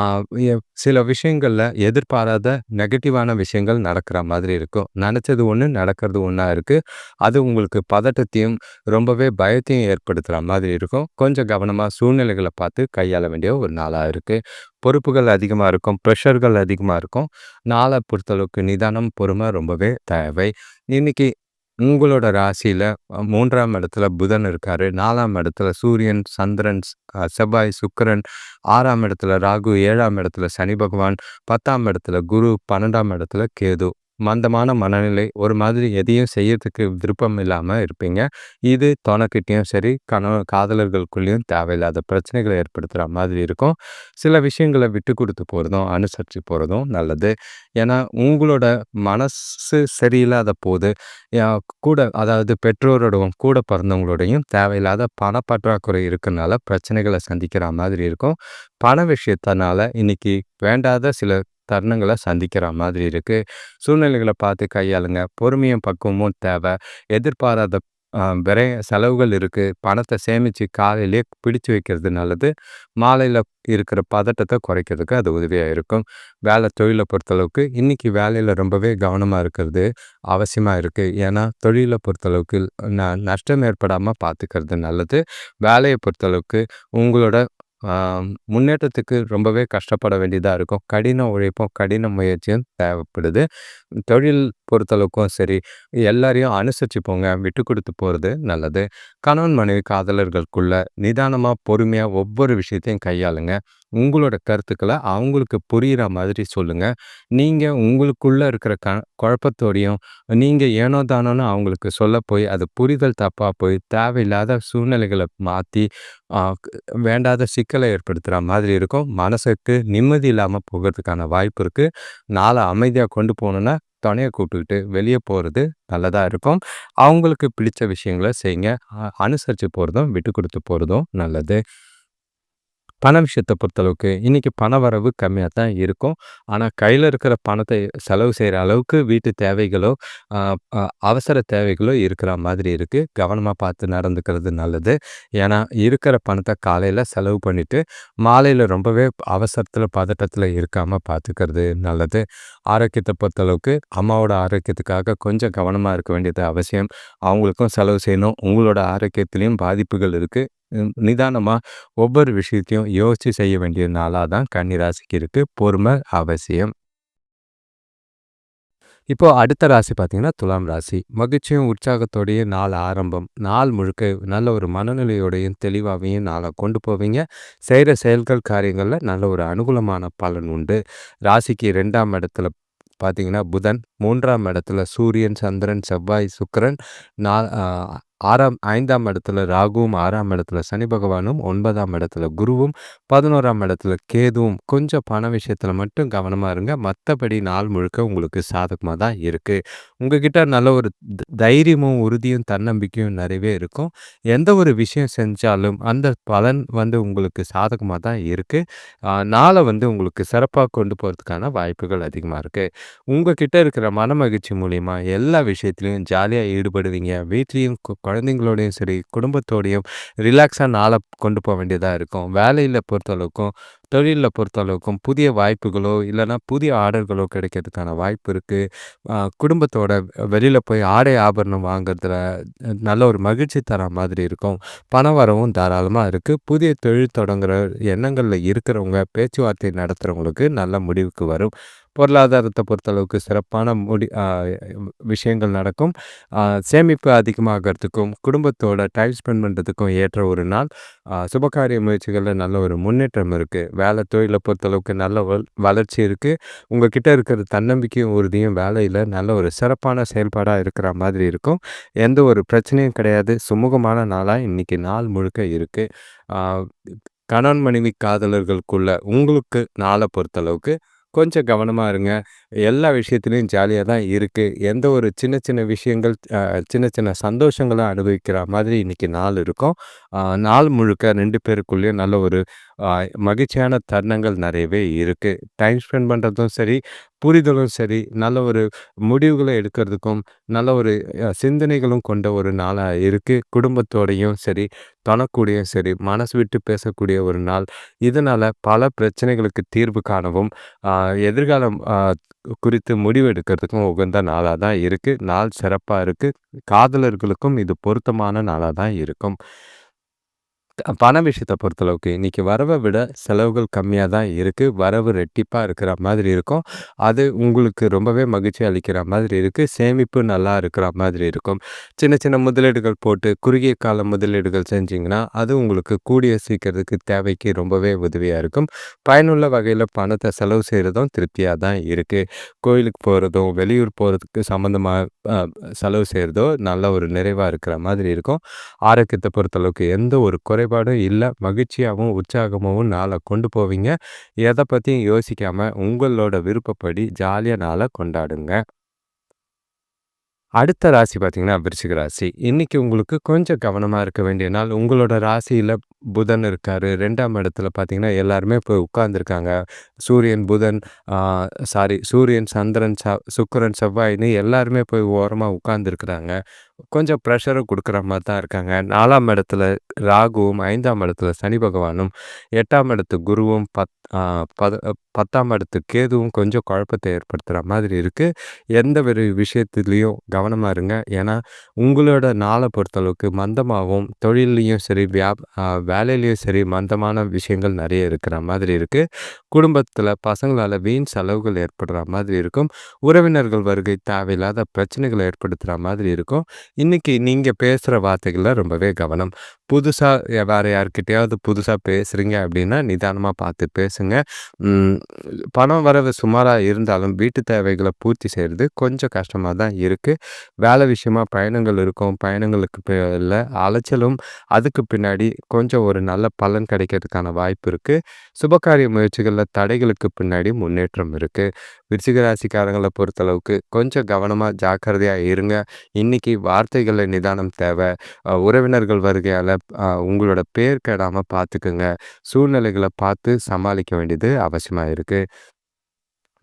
[SPEAKER 1] சில விஷயங்கள்ல எதிர்பாராத நெகட்டிவான விஷயங்கள் நடக்கிற மாதிரி இருக்கும். நெனச்சது ஒண்ணு, நடக்கிறது ஒண்ணா இருக்கு. அது உங்களுக்கு பதட்டத்தையும், ரொம்பவே பயத்தையும் ஏற்படுத்துற மாதிரி இருக்கும். கொஞ்சம் கவனமா சூழ்நிலைகள பார்த்து கையாள வேண்டிய ஒரு நாளா இருக்கு. பொறுப்புகள் அதிகமா இருக்கும். பிரஷர்கள் அதிகமா இருக்கும். நாள பொறுத்தளவுக்கு நிதானம், பொறுமை ரொம்பவே தேவை. இன்னைக்கு உங்களோட ராசியில 3ஆம் இடத்துல புதன் இருக்காரு. 4ஆம் இடத்துல சூரியன், சந்திரன், செவ்வாய், சுக்கிரன், 6ஆம் இடத்துல ராகு, 7ஆம் இடத்துல சனி பகவான், 10ஆம் இடத்துல குரு, 12ஆம் இடத்துல கேது. மந்தமான மனநிலை, ஒரு மாதிரி எதையும் செய்யறதுக்கு விருப்பம் இல்லாம இருப்பீங்க. இது தொணைக்கிட்டயும் சரி, காதலர்களுக்குள்ளயும் தேவையில்லாத பிரச்சனைகள ஏற்படுத்துற மாதிரி இருக்கும். சில விஷயங்கள விட்டு குடுத்து போறதும், அனுசரிச்சு போறதும் நல்லது. ஏன்னா, உங்களோட மனசு சரியில்லாத போது, யா கூட அதாவது பெற்றோரோடவும், கூட பிறந்தவங்களோடையும் தேவையில்லாத பணப்பற்றாக்குறை இருக்கனால பிரச்சனைகள சந்திக்கிற மாதிரி இருக்கும். பண விஷயத்தினால இன்னைக்கு வேண்டாத சில தருணங்கள சந்திக்கிற மாதிரி இருக்கு. சூழ்நிலைகள பார்த்து கையாளுங்க. பொறுமையும், பக்குவமும் தேவை. எதிர்பாராத செலவுகள் இருக்கு. பணத்த சேமிச்சு காலையிலேயே பிடிச்சு வைக்கிறது நல்லது. மாலையில இருக்கிற பதட்டத்த குறைக்கிறதுக்கு அது உதவியா இருக்கும். தொழில பொறுத்தளவுக்கு இன்னைக்கு வேலையில ரொம்பவே கவனமா இருக்கிறது அவசியமா இருக்கு. ஏன்னா, தொழில பொறுத்தளவுக்கு நஷ்டம் ஏற்படாம பார்த்துக்கிறது நல்லது. வேலைய பொறுத்தளவுக்கு உங்களோட ஆ முன்னேற்றத்துக்கு ரொம்பவே கஷ்டப்பட வேண்டியதா இருக்கும். கடின உழைப்பும், கடின முயற்சியும் தேவைப்படுது. தொழில் பொறுத்தளவுக்கும் சரி, எல்லாரையும் அனுசரிச்சு போங்க. விட்டு குடுத்து போறது நல்லது. கணவன், மனைவி காதலர்களுக்குள்ள நிதானமா, பொறுமையா ஒவ்வொரு விஷயத்தையும் கையாளுங்க. உங்களோட கருத்துக்கள அவங்களுக்கு புரியிற மாதிரி சொல்லுங்க. நீங்க உங்களுக்குள்ள இருக்கிற குழப்பத்தோடையும், நீங்க ஏனோ தானோன்னு அவங்களுக்கு சொல்ல போய், அது புரிதல் தப்பா போய், தேவையில்லாத சூழ்நிலைகள மாத்தி, ஆ க் வேண்டாத சிக்கல ஏற்படுத்துற மாதிரி இருக்கும். மனசுக்கு நிம்மதி இல்லாம போகறதுக்கான வாய்ப்பு இருக்கு. நாள அமைதியா கொண்டு போணும்னா, துணைய கூப்பிட்டுக்கிட்டு வெளிய போறது நல்லதா இருக்கும். அவங்களுக்கு பிடிச்ச விஷயங்கள செய்யுங்க. அனுசரிச்சு போறதும், விட்டு குடுத்து போறதும் நல்லது. பண விஷயத்த பொறுத்தளவுக்கு, இன்னைக்கு பண வரவு கம்மியா தான் இருக்கும். ஆனா, கையில இருக்கிற பணத்த செலவு செய்ற அளவுக்கு வீட்டு தேவைகளோ, அ அ அவசர தேவைகளோ இருக்கிற மாதிரி இருக்கு. கவனமா பார்த்து நடந்துக்கிறது நல்லது. ஏன்னா, இருக்கிற பணத்த காலையில செலவு பண்ணிட்டு, மாலையில ரொம்பவே அவசரத்தில, பதட்டத்தில இருக்காம பார்த்துக்கிறது நல்லது. ஆரோக்கியத்த பொறுத்தளவுக்கு, அம்மாவோட ஆரோக்கியத்துக்காக கொஞ்சம் கவனமா இருக்க வேண்டியது அவசியம். அவங்களுக்கும் செலவு செய்யணும். உங்களோட ஆரோக்கியத்திலயும் பாதிப்புகள் இருக்கு. நிதானமா ஒவ்வொரு விஷயத்தையும் யோசிச்சு செய்ய வேண்டிய நாளா தான் கன்னி ராசிக்கு இருக்கு. பொறுமை அவசியம். இப்போ அடுத்த ராசி பார்த்தீங்கன்னா, துலாம் ராசி. மகிழ்ச்சியும், உற்சாகத்தோடயும் நாள் ஆரம்பம். நாள் முழுக்க நல்ல ஒரு மனநிலையோடையும், தெளிவாவையும் நாள கொண்டு போவீங்க. செய்ற செயல்கள், காரியங்கள்ல நல்ல ஒரு அனுகூலமான பலன் உண்டு. ராசிக்கு 2ஆம் இடத்துல பார்த்தீங்கன்னா, புதன், 3ஆம் இடத்துல சூரியன், சந்திரன், செவ்வாய், சுக்கிரன், நா அ 5ஆம் இடத்துல ராகுவும், 6ஆம் இடத்துல சனி பகவானும், 9ஆம் இடத்துல குருவும், 11ஆம் இடத்துல கேதுவும். கொஞ்சம் பண விஷயத்துல மட்டும் கவனமா இருங்க. மத்தபடி நாள் முழுக்க உங்களுக்கு சாதகமா தான் இருக்கு. உங்ககிட்ட நல்ல ஒரு தைரியமும், உறுதியும், தன்னம்பிக்கையும் நிறையவே இருக்கும். எந்த ஒரு விஷயம் செஞ்சாலும் அந்த பலன் உங்களுக்கு சாதகமா தான் இருக்கு. நாள உங்களுக்கு சிறப்பா கொண்டு போறதுக்கான வாய்ப்புகள் அதிகமா இருக்கு. உங்ககிட்ட இருக்கிற மனமகிழ்ச்சி மூலியமா எல்லா விஷயத்திலயும் ஜாலியா ஈடுபடுவீங்க. வீட்லயும் குழந்தைங்களோடையும் சரி, குடும்பத்தோடையும் ரிலாக்ஸா நாள கொண்டு போ வேண்டியதா இருக்கும். வேலையில பொறுத்தளவுக்கும், தொழில்ல பொறுத்தளவுக்கும் புதிய வாய்ப்புகளோ, இல்லன்னா புதிய ஆர்டர்களோ கிடைக்கிறதுக்கான வாய்ப்பு இருக்கு. குடும்பத்தோட வெளியில போய் ஆடை ஆபரணம் வாங்குறதுல நல்ல ஒரு மகிழ்ச்சி தர மாதிரி இருக்கும். பண வரவும் தாராளமா இருக்கு. புதிய தொழில் தொடங்குற எண்ணங்கள்ல இருக்கிறவங்க, பேச்சுவார்த்தை நடத்துறவங்களுக்கு நல்ல முடிவுக்கு வரும். பொருளாதாரத்த பொறுத்தளவுக்கு சிறப்பான விஷயங்கள் நடக்கும். அ சேமிப்பு அதிகமாகறதுக்கும், குடும்பத்தோட டைம் ஸ்பெண்ட் பண்றதுக்கும் ஏற்ற ஒரு நாள். சுபகாரிய முயற்சிகள்ல நல்ல ஒரு முன்னேற்றம் இருக்கு. வேலை தொழில பொறுத்தளவுக்கு நல்ல வளர்ச்சி இருக்கு. உங்க கிட்ட இருக்கிற தன்னம்பிக்கையும், உறுதியும் வேலையில நல்ல ஒரு சிறப்பான செயல்பாடா இருக்கிற மாதிரி இருக்கும். எந்த ஒரு பிரச்சனையும் கிடையாது. சுமூகமான நாளா இன்னைக்கு நாள் முழுக்க இருக்கு. ஆ கணவன் மனைவி காதலர்களுக்குள்ள உங்களுக்கு நாள பொறுத்தளவுக்கு கொஞ்சம் கவனமா இருங்க. எல்லா விஷயத்திலயும் ஜாலியா தான் இருக்கு. எந்த ஒரு சின்ன சின்ன விஷயங்கள், சின்ன சின்ன சந்தோஷங்கள அனுபவிக்கிற மாதிரி இன்னைக்கு நாள் இருக்கும். நாள் முழுக்க 2 பேருக்குள்ளயும் நல்ல ஒரு அ மகிழ்ச்சியான தருணங்கள் நிறையவே இருக்கு. டைம் ஸ்பெண்ட் பண்றதும் சரி, புரிதலும் சரி, நல்ல ஒரு முடிவுகள எடுக்கிறதுக்கும், நல்ல ஒரு சிந்தனைகளும் கொண்ட ஒரு நாளா இருக்கு. குடும்பத்தோடையும் சரி, தொணக்கூடியும் சரி, மனசு விட்டு பேசக்கூடிய ஒரு நாள். இதனால பல பிரச்சனைகளுக்கு தீர்வு காணவும், எதிர்காலம் குறித்து முடிவு எடுக்கிறதுக்கும் உகந்த நாளா தான் இருக்கு. நாள் சிறப்பா இருக்கு. காதலர்களுக்கும் இது பொருத்தமான நாளா தான் இருக்கும். பண விஷயத்த பொறுத்தளவுக்கு இன்னைக்கு வரவ விட செலவுகள் கம்மியா தான் இருக்கு. வரவு ரெட்டிப்பா இருக்கிற மாதிரி இருக்கும். அது உங்களுக்கு ரொம்பவே மகிழ்ச்சி அளிக்கிற மாதிரி இருக்கு. சேமிப்பு நல்லா இருக்கிற மாதிரி இருக்கும். சின்ன சின்ன முதலீடுகள் போட்டு குறுகிய கால முதலீடுகள் செஞ்சீங்கன்னா, அது உங்களுக்கு கூடிய சீக்கிரத்துக்கு தேவைக்கு ரொம்பவே உதவியா இருக்கும். பயனுள்ள வகையில பணத்த செலவு செய்றதும் திருப்தியா தான் இருக்கு. கோயிலுக்கு போறதும், வெளியூர் போறதுக்கு சம்மந்தமா அ செலவு செய்றதோ நல்ல ஒரு நிறைவா இருக்கிற மாதிரி இருக்கும். ஆரோக்கியத்த பொறுத்தளவுக்கு எந்த ஒரு குறைபாடும் இல்ல. மகிழ்ச்சியாவும், உற்சாகமாவும் நாள கொண்டு போவீங்க. எத பத்தியும் யோசிக்காம உங்களோட விருப்பப்படி ஜாலியா நாள கொண்டாடுங்க. அடுத்த ராசி பார்த்தீங்கன்னா, விருச்சிக ராசி. இன்னைக்கு உங்களுக்கு கொஞ்சம் கவனமா இருக்க வேண்டிய நாள். உங்களோட ராசியில புதன் இருக்காரு. 2ஆம் இடத்துல பார்த்தீங்கன்னா, எல்லாருமே போய் உட்கார்ந்துருக்காங்க. சூரியன், புதன் ஆ சூரியன், சந்திரன், சுக்கிரன், செவ்வாய்ன்னு எல்லாருமே போய் ஓரமா உட்கார்ந்துருக்குறாங்க. கொஞ்சம் ப்ரெஷரும் குடுக்குற மாரி தான் இருக்காங்க. 4ஆம் இடத்துல ராகுவும், 5ஆம் இடத்துல சனி பகவானும், 8ஆம் இடத்து குருவும், பத் ஆ பத 10ஆம் இடத்து கேதுவும் கொஞ்சம் குழப்பத்த ஏற்படுத்துற மாதிரி இருக்கு. எந்த ஒரு விஷயத்திலயும் கவனமா இருங்க. ஏன்னா, உங்களோட நாள பொறுத்தளவுக்கு மந்தமாவும், தொழில்லயும் சரி, வேலையிலயும் சரி மந்தமான விஷயங்கள் நெறைய இருக்கிற மாதிரி இருக்கு. குடும்பத்தில பசங்களால வீண் செலவுகள் ஏற்படுற மாதிரி இருக்கும். உறவினர்கள் வருகை தேவையில்லாத பிரச்சனைகள ஏற்படுத்துற மாதிரி இருக்கும். இன்னைக்கு நீங்க பேசுற வார்த்தைகள்ல ரொம்பவே கவனம். புதுசா வேற யார்கிட்டயாவது புதுசா பேசுறீங்க அப்படின்னா, நிதானமா பார்த்து பேசுங்க. ம் பணம் வரவு சுமாரா இருந்தாலும், வீட்டு தேவைகள பூர்த்தி செய்றது கொஞ்சம் கஷ்டமா தான் இருக்கு. வேலை விஷயமா பயணங்கள் இருக்கும். பயணங்களுக்கு பேர்ல அலைச்சலும், அதுக்கு பின்னாடி கொஞ்சம் ஒரு நல்ல பலன் கிடைக்கிறதுக்கான வாய்ப்பு இருக்கு. சுபகாரிய முயற்சிகள்ல தடைகளுக்கு பின்னாடி முன்னேற்றம் இருக்கு. விருச்சிக ராசிக்காரங்கள பொறுத்தளவுக்கு கொஞ்சம் கவனமா, ஜாக்கிரதையா இருங்க. இன்னைக்கு வார்த்தைகள்ல நிதானம் தேவ. உறவினர்கள் வருகையால உங்களோட பேர் கெடாம பார்த்துக்குங்க. சூழ்நிலைகள பார்த்து சமாளிக்க வேண்டியது அவசியமா இருக்கு.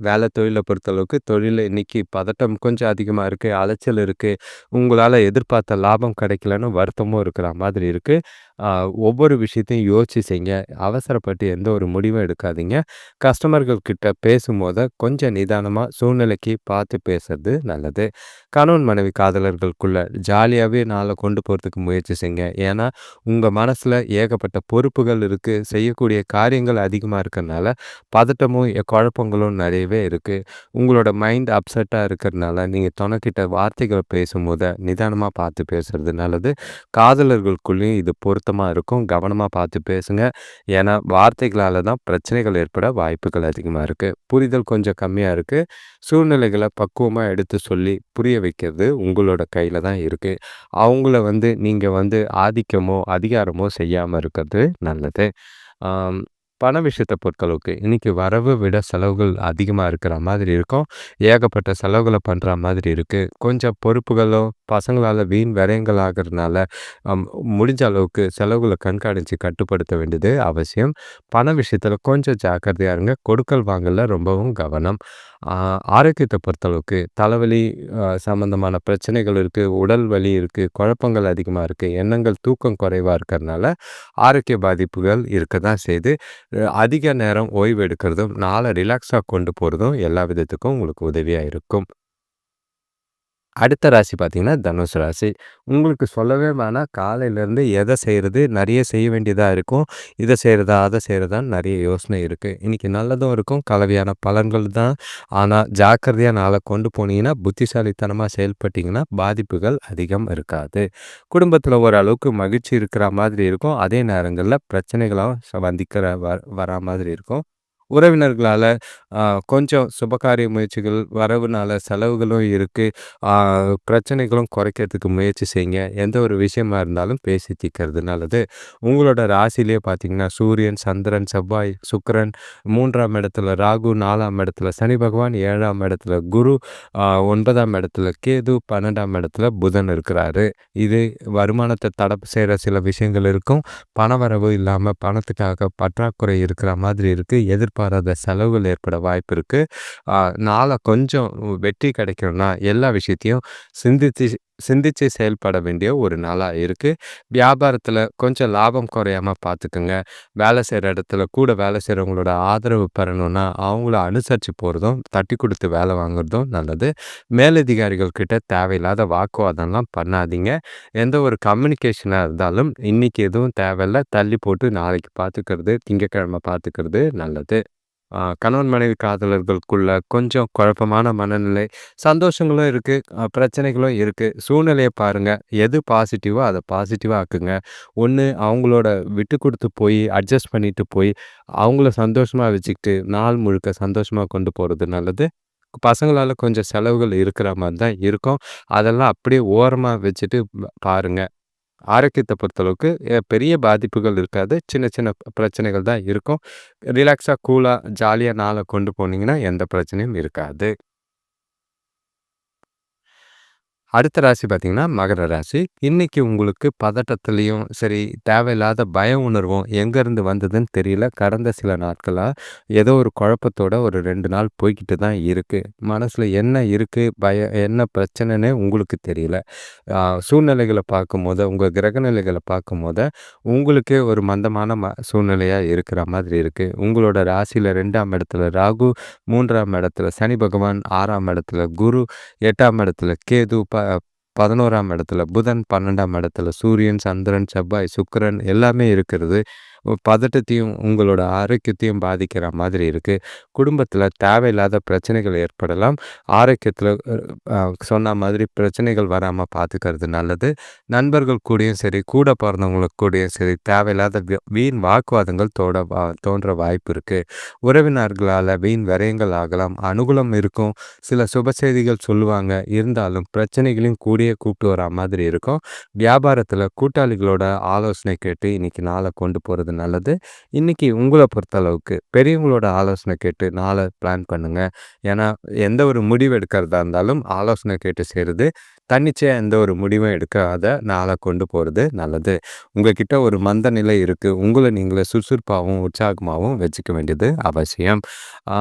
[SPEAKER 1] வேலை தொழில பொறுத்தளவுக்கு தொழில்ல இன்னைக்கு பதட்டம் கொஞ்சம் அதிகமா இருக்கு. அலைச்சல் இருக்கு. உங்களால எதிர்பார்த்த லாபம் கிடைக்கலன்னு வருத்தமும் இருக்கிற மாதிரி இருக்கு. அ ஒவ்வொரு விஷயத்தையும் யோசிச்சு செய்ங்க. அவசரப்பட்டு எந்த ஒரு முடிவும் எடுக்காதீங்க. கஸ்டமர்கள் கிட்ட பேசும்போது கொஞ்சம் நிதானமா சூழ்நிலைக்கு பார்த்து பேசுறது நல்லது. கணவன் மனைவி காதலர்களுக்குள்ள ஜாலியாவே நாள கொண்டு போறதுக்கு முயற்சி செய்ங்க. ஏன்னா, உங்க மனசுல ஏகப்பட்ட பொறுப்புகள் இருக்கு. செய்யக்கூடிய காரியங்கள் அதிகமா இருக்கறனால, பதட்டமும், குழப்பங்களும் நெறையவே இருக்கு. உங்களோட மைண்ட் அப்செட்டா இருக்கிறனால, நீங்க தொணைக்கிட்ட வார்த்தைகள பேசும்போது நிதானமா பார்த்து பேசுறது நல்லது. காதலர்களுக்குள்ளேயும் இது பொருத்தமா இருக்கும். கவனமா பார்த்து பேசுங்க. ஏன்னா, வார்த்தைகளால தான் பிரச்சனைகள் ஏற்பட வாய்ப்புகள் அதிகமா இருக்கு. புரிதல் கொஞ்சம் கம்மியா இருக்கு. சூழ்நிலைகள பக்குவமா எடுத்து சொல்லி புரிய வைக்கிறது உங்களோட கையில தான் இருக்கு. அவங்கள நீங்க ஆதிக்கமோ, அதிகாரமோ செய்யாம இருக்கிறது நல்லது. ஆம். பண விஷயத்த பொறுத்தளவுக்கு, இன்னைக்கு வரவு விட செலவுகள் அதிகமா இருக்கிற மாதிரி இருக்கும். ஏகப்பட்ட செலவுகள பண்ற மாதிரி இருக்கு. கொஞ்சம் பொறுப்புகளோ, பசங்களால வீண் விரயங்கள் ஆகுறதுனால, அம் முடிஞ்ச அளவுக்கு செலவுகள கண்காணிச்சு கட்டுப்படுத்த வேண்டியது அவசியம். பண விஷயத்துல கொஞ்சம் ஜாக்கிரதையா இருங்க. கொடுக்கல் வாங்கல்ல ரொம்பவும் கவனம். ஆ ஆரோக்கியத்த பொறுத்தளவுக்கு தலைவலி சம்மந்தமான பிரச்சனைகள் இருக்கு. உடல் வலி இருக்கு. குழப்பங்கள் அதிகமா இருக்கு. எண்ணங்கள், தூக்கம் குறைவா இருக்கறனால, ஆரோக்கிய பாதிப்புகள் இருக்க தான் செய்யுது. அதிக நேரம் ஓய்வு எடுக்கிறதும், நாள ரிலாக்ஸா கொண்டு போறதும் எல்லா விதத்துக்கும் உங்களுக்கு உதவியா இருக்கும். அடுத்த ராசி பார்த்தீங்கன்னா, தனுசு ராசி. உங்களுக்கு சொல்லவே வேணாம். காலையிலேருந்து எத செய்றது, நெறைய செய்ய வேண்டியதா இருக்கும். இத செய்றதா, அத செய்றதான்னு நெறைய யோசனை இருக்கு. இன்னைக்கு நல்லதும் இருக்கும், கலவையான பலன்கள் தான். ஆனா, ஜாக்கிரதையா நாள கொண்டு போனீங்கன்னா, புத்திசாலித்தனமா செயல்பட்டீங்கன்னா, பாதிப்புகள் அதிகம் இருக்காது. குடும்பத்தில ஓரளவுக்கு மகிழ்ச்சி இருக்கிற மாதிரி இருக்கும். அதே நேரங்கள்ல பிரச்சனைகளும் சந்திக்கிற வரா மாதிரி இருக்கும். உறவினர்களால அ கொஞ்சம் சுபகாரிய முயற்சிகள், வரவுனால செலவுகளும் இருக்கு. ஆ பிரச்சனைகளும் குறைக்கிறதுக்கு முயற்சி செய்யுங்க. எந்த ஒரு விஷயமா இருந்தாலும் பேசி தீர்க்கிறது நல்லது. உங்களோட ராசியிலேயே பார்த்தீங்கன்னா, சூரியன், சந்திரன், செவ்வாய், சுக்கிரன் 3ஆம் இடத்துல ராகு, 4ஆம் இடத்துல சனி பகவான், 7ஆம் இடத்துல குரு, 9ஆம் இடத்துல கேது, 12ஆம் இடத்துல புதன் இருக்கிறாரு. இது வருமானத்த தடை செய்ற சில விஷயங்கள் இருக்கும். பணவரவு இல்லாம பணத்துக்காக பற்றாக்குறை இருக்கிற மாதிரி இருக்கு. எதிர்பாராத செலவுகள் ஏற்பட வாய்ப்பு இருக்கு. அ நாள கொஞ்சம் வெற்றி கிடைக்கணும்னா, எல்லா விஷயத்தையும் சிந்திச்சு சிந்திச்சு செயல்பட வேண்டிய ஒரு நாளா இருக்கு. வியாபாரத்தில கொஞ்சம் லாபம் குறையாம பார்த்துக்கங்க. வேலை செய்ற இடத்துல கூட வேலை செய்றவங்களோட ஆதரவு பெறணும்னா, அவங்கள அனுசரிச்சு போறதும், தட்டி குடுத்து வேலை வாங்குறதும் நல்லது. மேலதிகாரிகள் கிட்ட தேவையில்லாத வாக்குவாதம்லாம் பண்ணாதீங்க. எந்த ஒரு கம்யூனிகேஷனா இருந்தாலும், இன்னைக்கு எதுவும் தேவையில்ல. தள்ளி போட்டு நாளைக்கு பார்த்துக்கிறது, திங்கட்கிழமை பார்த்துக்கிறது நல்லது. கணவன் மனைவி காதலர்களுக்குள்ள கொஞ்சம் குழப்பமான மனநிலை, சந்தோஷங்களும் இருக்கு, பிரச்சனைகளும் இருக்கு. சூழ்நிலைய பாருங்க. எது பாசிட்டிவோ அத பாசிட்டிவா ஆக்குங்க. ஒண்ணு அவங்களோட விட்டு குடுத்து போய், அட்ஜஸ்ட் பண்ணிட்டு போய், அவங்கள சந்தோஷமா வச்சுக்கிட்டு, நாள் முழுக்க சந்தோஷமா கொண்டு போறது நல்லது. பசங்களால கொஞ்சம் செலவுகள் இருக்கிற மாரி தான் இருக்கும். அதெல்லாம் அப்படியே ஓரமா வச்சுட்டு பாருங்க. ஆரோக்கியத்த பொறுத்தளவுக்கு பெரிய பாதிப்புகள் இருக்காது. சின்ன சின்ன பிரச்சனைகள் தான் இருக்கும். ரிலாக்ஸா, கூலா, ஜாலியா நாள கொண்டு போனீங்கன்னா, எந்த பிரச்சனையும் இருக்காது. அடுத்த ராசி பார்த்தீங்கன்னா, மகர ராசி. இன்னைக்கு உங்களுக்கு பதட்டத்திலயும் சரி, தேவையில்லாத பய உணர்வும் எங்கேருந்து வந்ததுன்னு தெரியல. கடந்த சில நாட்களா ஏதோ ஒரு குழப்பத்தோட ஒரு 2 நாள் போய்க்கிட்டு தான் இருக்கு. மனசுல என்ன இருக்கு, என்ன பிரச்சனைன்னே உங்களுக்கு தெரியல. அ சூழ்நிலைகள பார்க்கும்போது, உங்க கிரகநிலைகள பார்க்கும்போது, உங்களுக்கே ஒரு மந்தமான சூழ்நிலையா இருக்கிற மாதிரி இருக்கு. உங்களோட ராசியில 2ஆம் இடத்துல ராகு, 3ஆம் இடத்துல சனி பகவான், 6ஆம் இடத்துல குரு, 8ஆம் இடத்துல கேது, 11ஆம் இடத்துல புதன், 12ஆம் இடத்துல சூரியன், சந்திரன், செவ்வாய், சுக்கிரன் எல்லாமே இருக்கிறது. பதட்டத்தையும், உங்களோட ஆரோக்கியத்தையும் பாதிக்கிற மாதிரி இருக்கு. குடும்பத்தில தேவையில்லாத பிரச்சனைகள் ஏற்படலாம். ஆரோக்கியத்தில அ சொன்ன மாதிரி பிரச்சனைகள் வராம பார்த்துக்கிறது நல்லது. நண்பர்கள் கூடயும் சரி, கூட பொறந்தவங்களுக்கு கூடயும் சரி, தேவையில்லாத வீண் வாக்குவாதங்கள் தோன்ற வாய்ப்பு இருக்கு. உறவினர்களால வீண் விரயங்கள் ஆகலாம். அனுகூலம் இருக்கும். சில சுப செய்திகள் சொல்லுவாங்க. இருந்தாலும் பிரச்சனைகளையும் கூடயே கூப்பிட்டு வரா மாதிரி இருக்கும். வியாபாரத்தில கூட்டாளிகளோட ஆலோசனை கேட்டு இன்னைக்கு நாள கொண்டு போறது நல்லது. இன்னைக்கு உங்கள பொறுத்தளவுக்கு பெரியவங்களோட ஆலோசனை கேட்டு நாள பிளான் பண்ணுங்க. ஏன்னா, எந்த ஒரு முடிவு எடுக்கிறதா இருந்தாலும் ஆலோசனை கேட்டு செய்றது. தன்னிச்சையா எந்த ஒரு முடிவும் எடுக்காத நாள கொண்டு போறது நல்லது. உங்ககிட்ட ஒரு மந்த நிலை இருக்கு. உங்கள நீங்களே சுறுசுறுப்பாவும், உற்சாகமாவும் வச்சுக்க வேண்டியது அவசியம். ஆ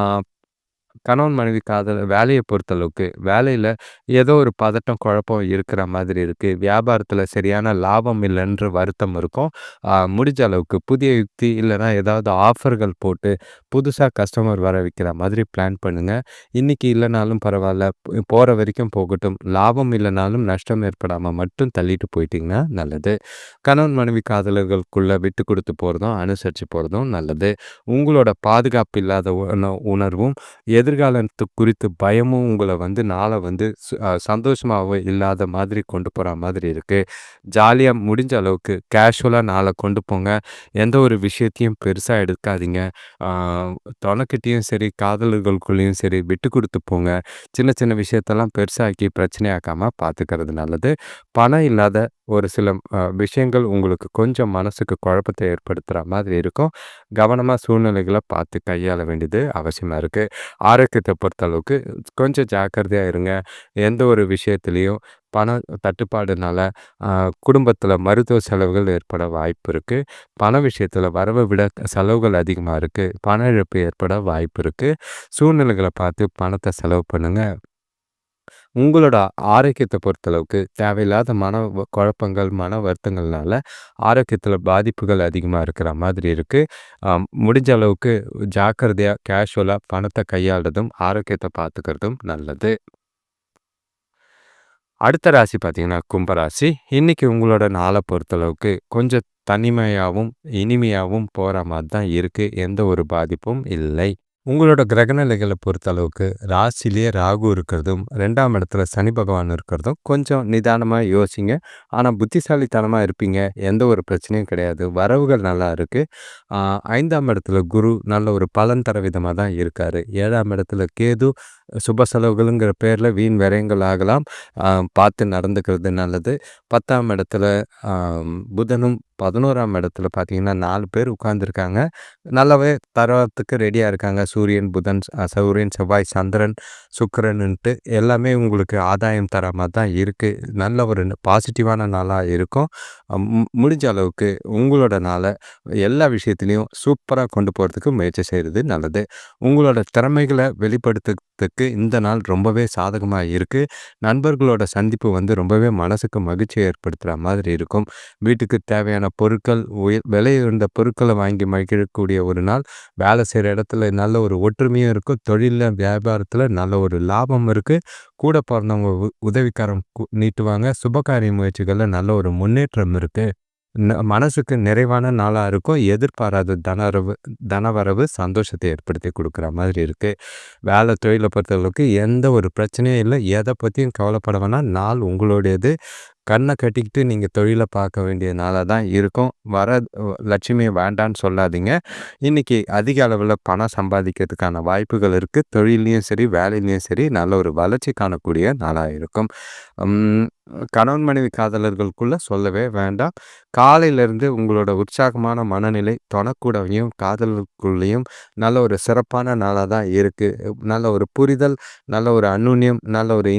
[SPEAKER 1] கணவன் மனைவி காதல் வேலைய பொறுத்தளவுக்கு, வேலையில ஏதோ ஒரு பதட்டம், குழப்பம் இருக்கிற மாதிரி இருக்கு. வியாபாரத்தில சரியான லாபம் இல்லன்ற வருத்தம் இருக்கும். முடிஞ்ச அளவுக்கு புதிய யுக்தி இல்லன்னா ஏதாவது ஆஃபர்கள் போட்டு, புதுசா கஸ்டமர் வர வைக்கிற மாதிரி பிளான் பண்ணுங்க. இன்னைக்கு இல்லனாலும் பரவால்ல, போற வரைக்கும் போகட்டும். லாபம் இல்லனாலும் நஷ்டம் ஏற்படாம மட்டும் தள்ளிட்டு போயிட்டீங்கன்னா நல்லது. கணவன் மனைவி காதலர்களுக்குள்ள விட்டு குடுத்து போறதும், அனுசரிச்சு போறதும் நல்லது. உங்களோட பாதுகாப்பு இல்லாத உணர்வும் எதிர்காலத்து குறித்து பயமும் உங்கள நாள சந்தோஷமாவே இல்லாத மாதிரி கொண்டு போற மாதிரி இருக்கு. ஜாலியா முடிஞ்ச அளவுக்கு கேஷுவலா நாள கொண்டு போங்க. எந்த ஒரு விஷயத்தையும் பெருசா எடுக்காதீங்க. ஆ தொணைக்கிட்டயும் சரி, காதலர்களுக்குள்ளயும் சரி விட்டு குடுத்து போங்க. சின்ன சின்ன விஷயத்தெல்லாம் பெருசாக்கி பிரச்சனையாக்காம பார்த்துக்கிறது நல்லது. பணம் இல்லாத ஒரு சில விஷயங்கள் உங்களுக்கு கொஞ்சம் மனசுக்கு குழப்பத்தை ஏற்படுத்துற மாதிரி இருக்கும். கவனமா சூழ்நிலைகள பார்த்து கையாள வேண்டியது அவசியமா இருக்கு. ஆரோக்கியத்த பொறுத்தளவுக்கு கொஞ்சம் ஜாக்கிரதையா இருங்க. எந்த ஒரு விஷயத்திலயும் பண தட்டுப்பாடுனால குடும்பத்தில மருத்துவ செலவுகள் ஏற்பட வாய்ப்பு இருக்கு. பண விஷயத்தில வரவ விட செலவுகள் அதிகமா இருக்கு. பண இழப்பு ஏற்பட வாய்ப்பு இருக்கு. சூழ்நிலைகள பார்த்து பணத்த செலவு பண்ணுங்க. உங்களோட ஆரோக்கியத்த பொறுத்தளவுக்கு தேவையில்லாத குழப்பங்கள், மன வருத்தங்கள்னால ஆரோக்கியத்தில பாதிப்புகள் அதிகமா இருக்கிற மாதிரி இருக்கு. முடிஞ்ச அளவுக்கு ஜாக்கிரதையா, கேஷுவலா பணத்த கையாள்றதும், ஆரோக்கியத்த பார்த்துக்கிறதும் நல்லது. அடுத்த ராசி பார்த்தீங்கன்னா, கும்பராசி. இன்னைக்கு உங்களோட நாள பொறுத்தளவுக்கு கொஞ்சம் தனிமையாவும், இனிமையாவும் போற மாரி தான் இருக்கு. எந்த ஒரு பாதிப்பும் இல்லை. உங்களோட கிரகநிலைகள பொறுத்தளவுக்கு ராசியிலேயே ராகு இருக்கிறதும், 2ஆம் இடத்துல சனி பகவான் இருக்கிறதும் கொஞ்சம் நிதானமா யோசிங்க. ஆனா புத்திசாலித்தனமா இருப்பீங்க. எந்த ஒரு பிரச்சனையும் கிடையாது. வரவுகள் நல்லா இருக்கு. 5ஆம் இடத்துல குரு நல்ல ஒரு பலன் தர விதமா தான் இருக்காரு. 7ஆம் இடத்துல கேது சுப செலவுகள்ங்கிற பேர்ல வீண் விரயங்கள் ஆகலாம். பார்த்து நடந்துக்கிறது நல்லது. 10ஆம் இடத்துல அ புதனும், 11ஆம் இடத்துல பார்த்தீங்கன்னா 4 பேர் உட்கார்ந்துருக்காங்க. நல்லாவே தரத்துக்கு ரெடியா இருக்காங்க. சூரியன், புதன், சூரியன், செவ்வாய், சந்திரன், சுக்கிரன்ன்ட்டு எல்லாமே உங்களுக்கு ஆதாயம் தர மாரி தான் இருக்கு. நல்ல ஒரு பாசிட்டிவான நாளா இருக்கும். முடிஞ்ச அளவுக்கு உங்களோட நாள எல்லா விஷயத்திலயும் சூப்பரா கொண்டு போறதுக்கு முயற்சி செய்றது நல்லது. உங்களோட திறமைகள வெளிப்படுத்துறதுக்கு இந்த நாள் ரொம்பவே சாதகமா இருக்கு. நண்பர்களோட சந்திப்பு ரொம்பவே மனசுக்கு மகிழ்ச்சிய ஏற்படுத்துற மாதிரி இருக்கும். வீட்டுக்கு தேவையான பொருட்கள், விலை உயர்ந்த பொருட்கள வாங்கி மகிழக்கூடிய ஒரு நாள். வேலை செய்ற இடத்துல நல்ல ஒரு ஒற்றுமையும் இருக்கும். தொழில்ல, வியாபாரத்துல நல்ல ஒரு லாபம் இருக்கு. கூட பொறந்தவங்க உதவிக்கரம் நீட்டுவாங்க. சுபகாரிய முயற்சிகள்ல நல்ல ஒரு முன்னேற்றம் இருக்கு. மனசுக்கு நிறைவான நாளா இருக்கும். எதிர்பாராத தனவரவு சந்தோஷத்தை ஏற்படுத்தி குடுக்குற மாதிரி இருக்கு. வேலை தொழில பொறுத்தளவுக்கு எந்த ஒரு பிரச்சனையும் இல்ல. எத பத்தியும் கவலைப்பட வேணாம். நாள் உங்களுடையது. கண்ண கட்டிக்கிட்டு நீங்க தொழில பார்க்க வேண்டிய நாளா தான் இருக்கும். லட்சுமிய வேண்டான்னு சொல்லாதீங்க. இன்னைக்கு அதிக அளவுல பணம் சம்பாதிக்கிறதுக்கான வாய்ப்புகள் இருக்கு. தொழில்லயும் சரி, வேலையிலயும் சரி நல்ல ஒரு வளர்ச்சி காணக்கூடிய நாளா இருக்கும். ம் கணவன் மனைவி காதலர்களுக்குள்ள சொல்லவே வேண்டாம். காலையிலேருந்து உங்களோட உற்சாகமான மனநிலை தொணக்கூடயும், காதலருக்குள்ளேயும் நல்ல ஒரு சிறப்பான நாளா தான் இருக்கு. நல்ல ஒரு புரிதல், நல்ல ஒரு அந்யோன்யம், நல்ல ஒரு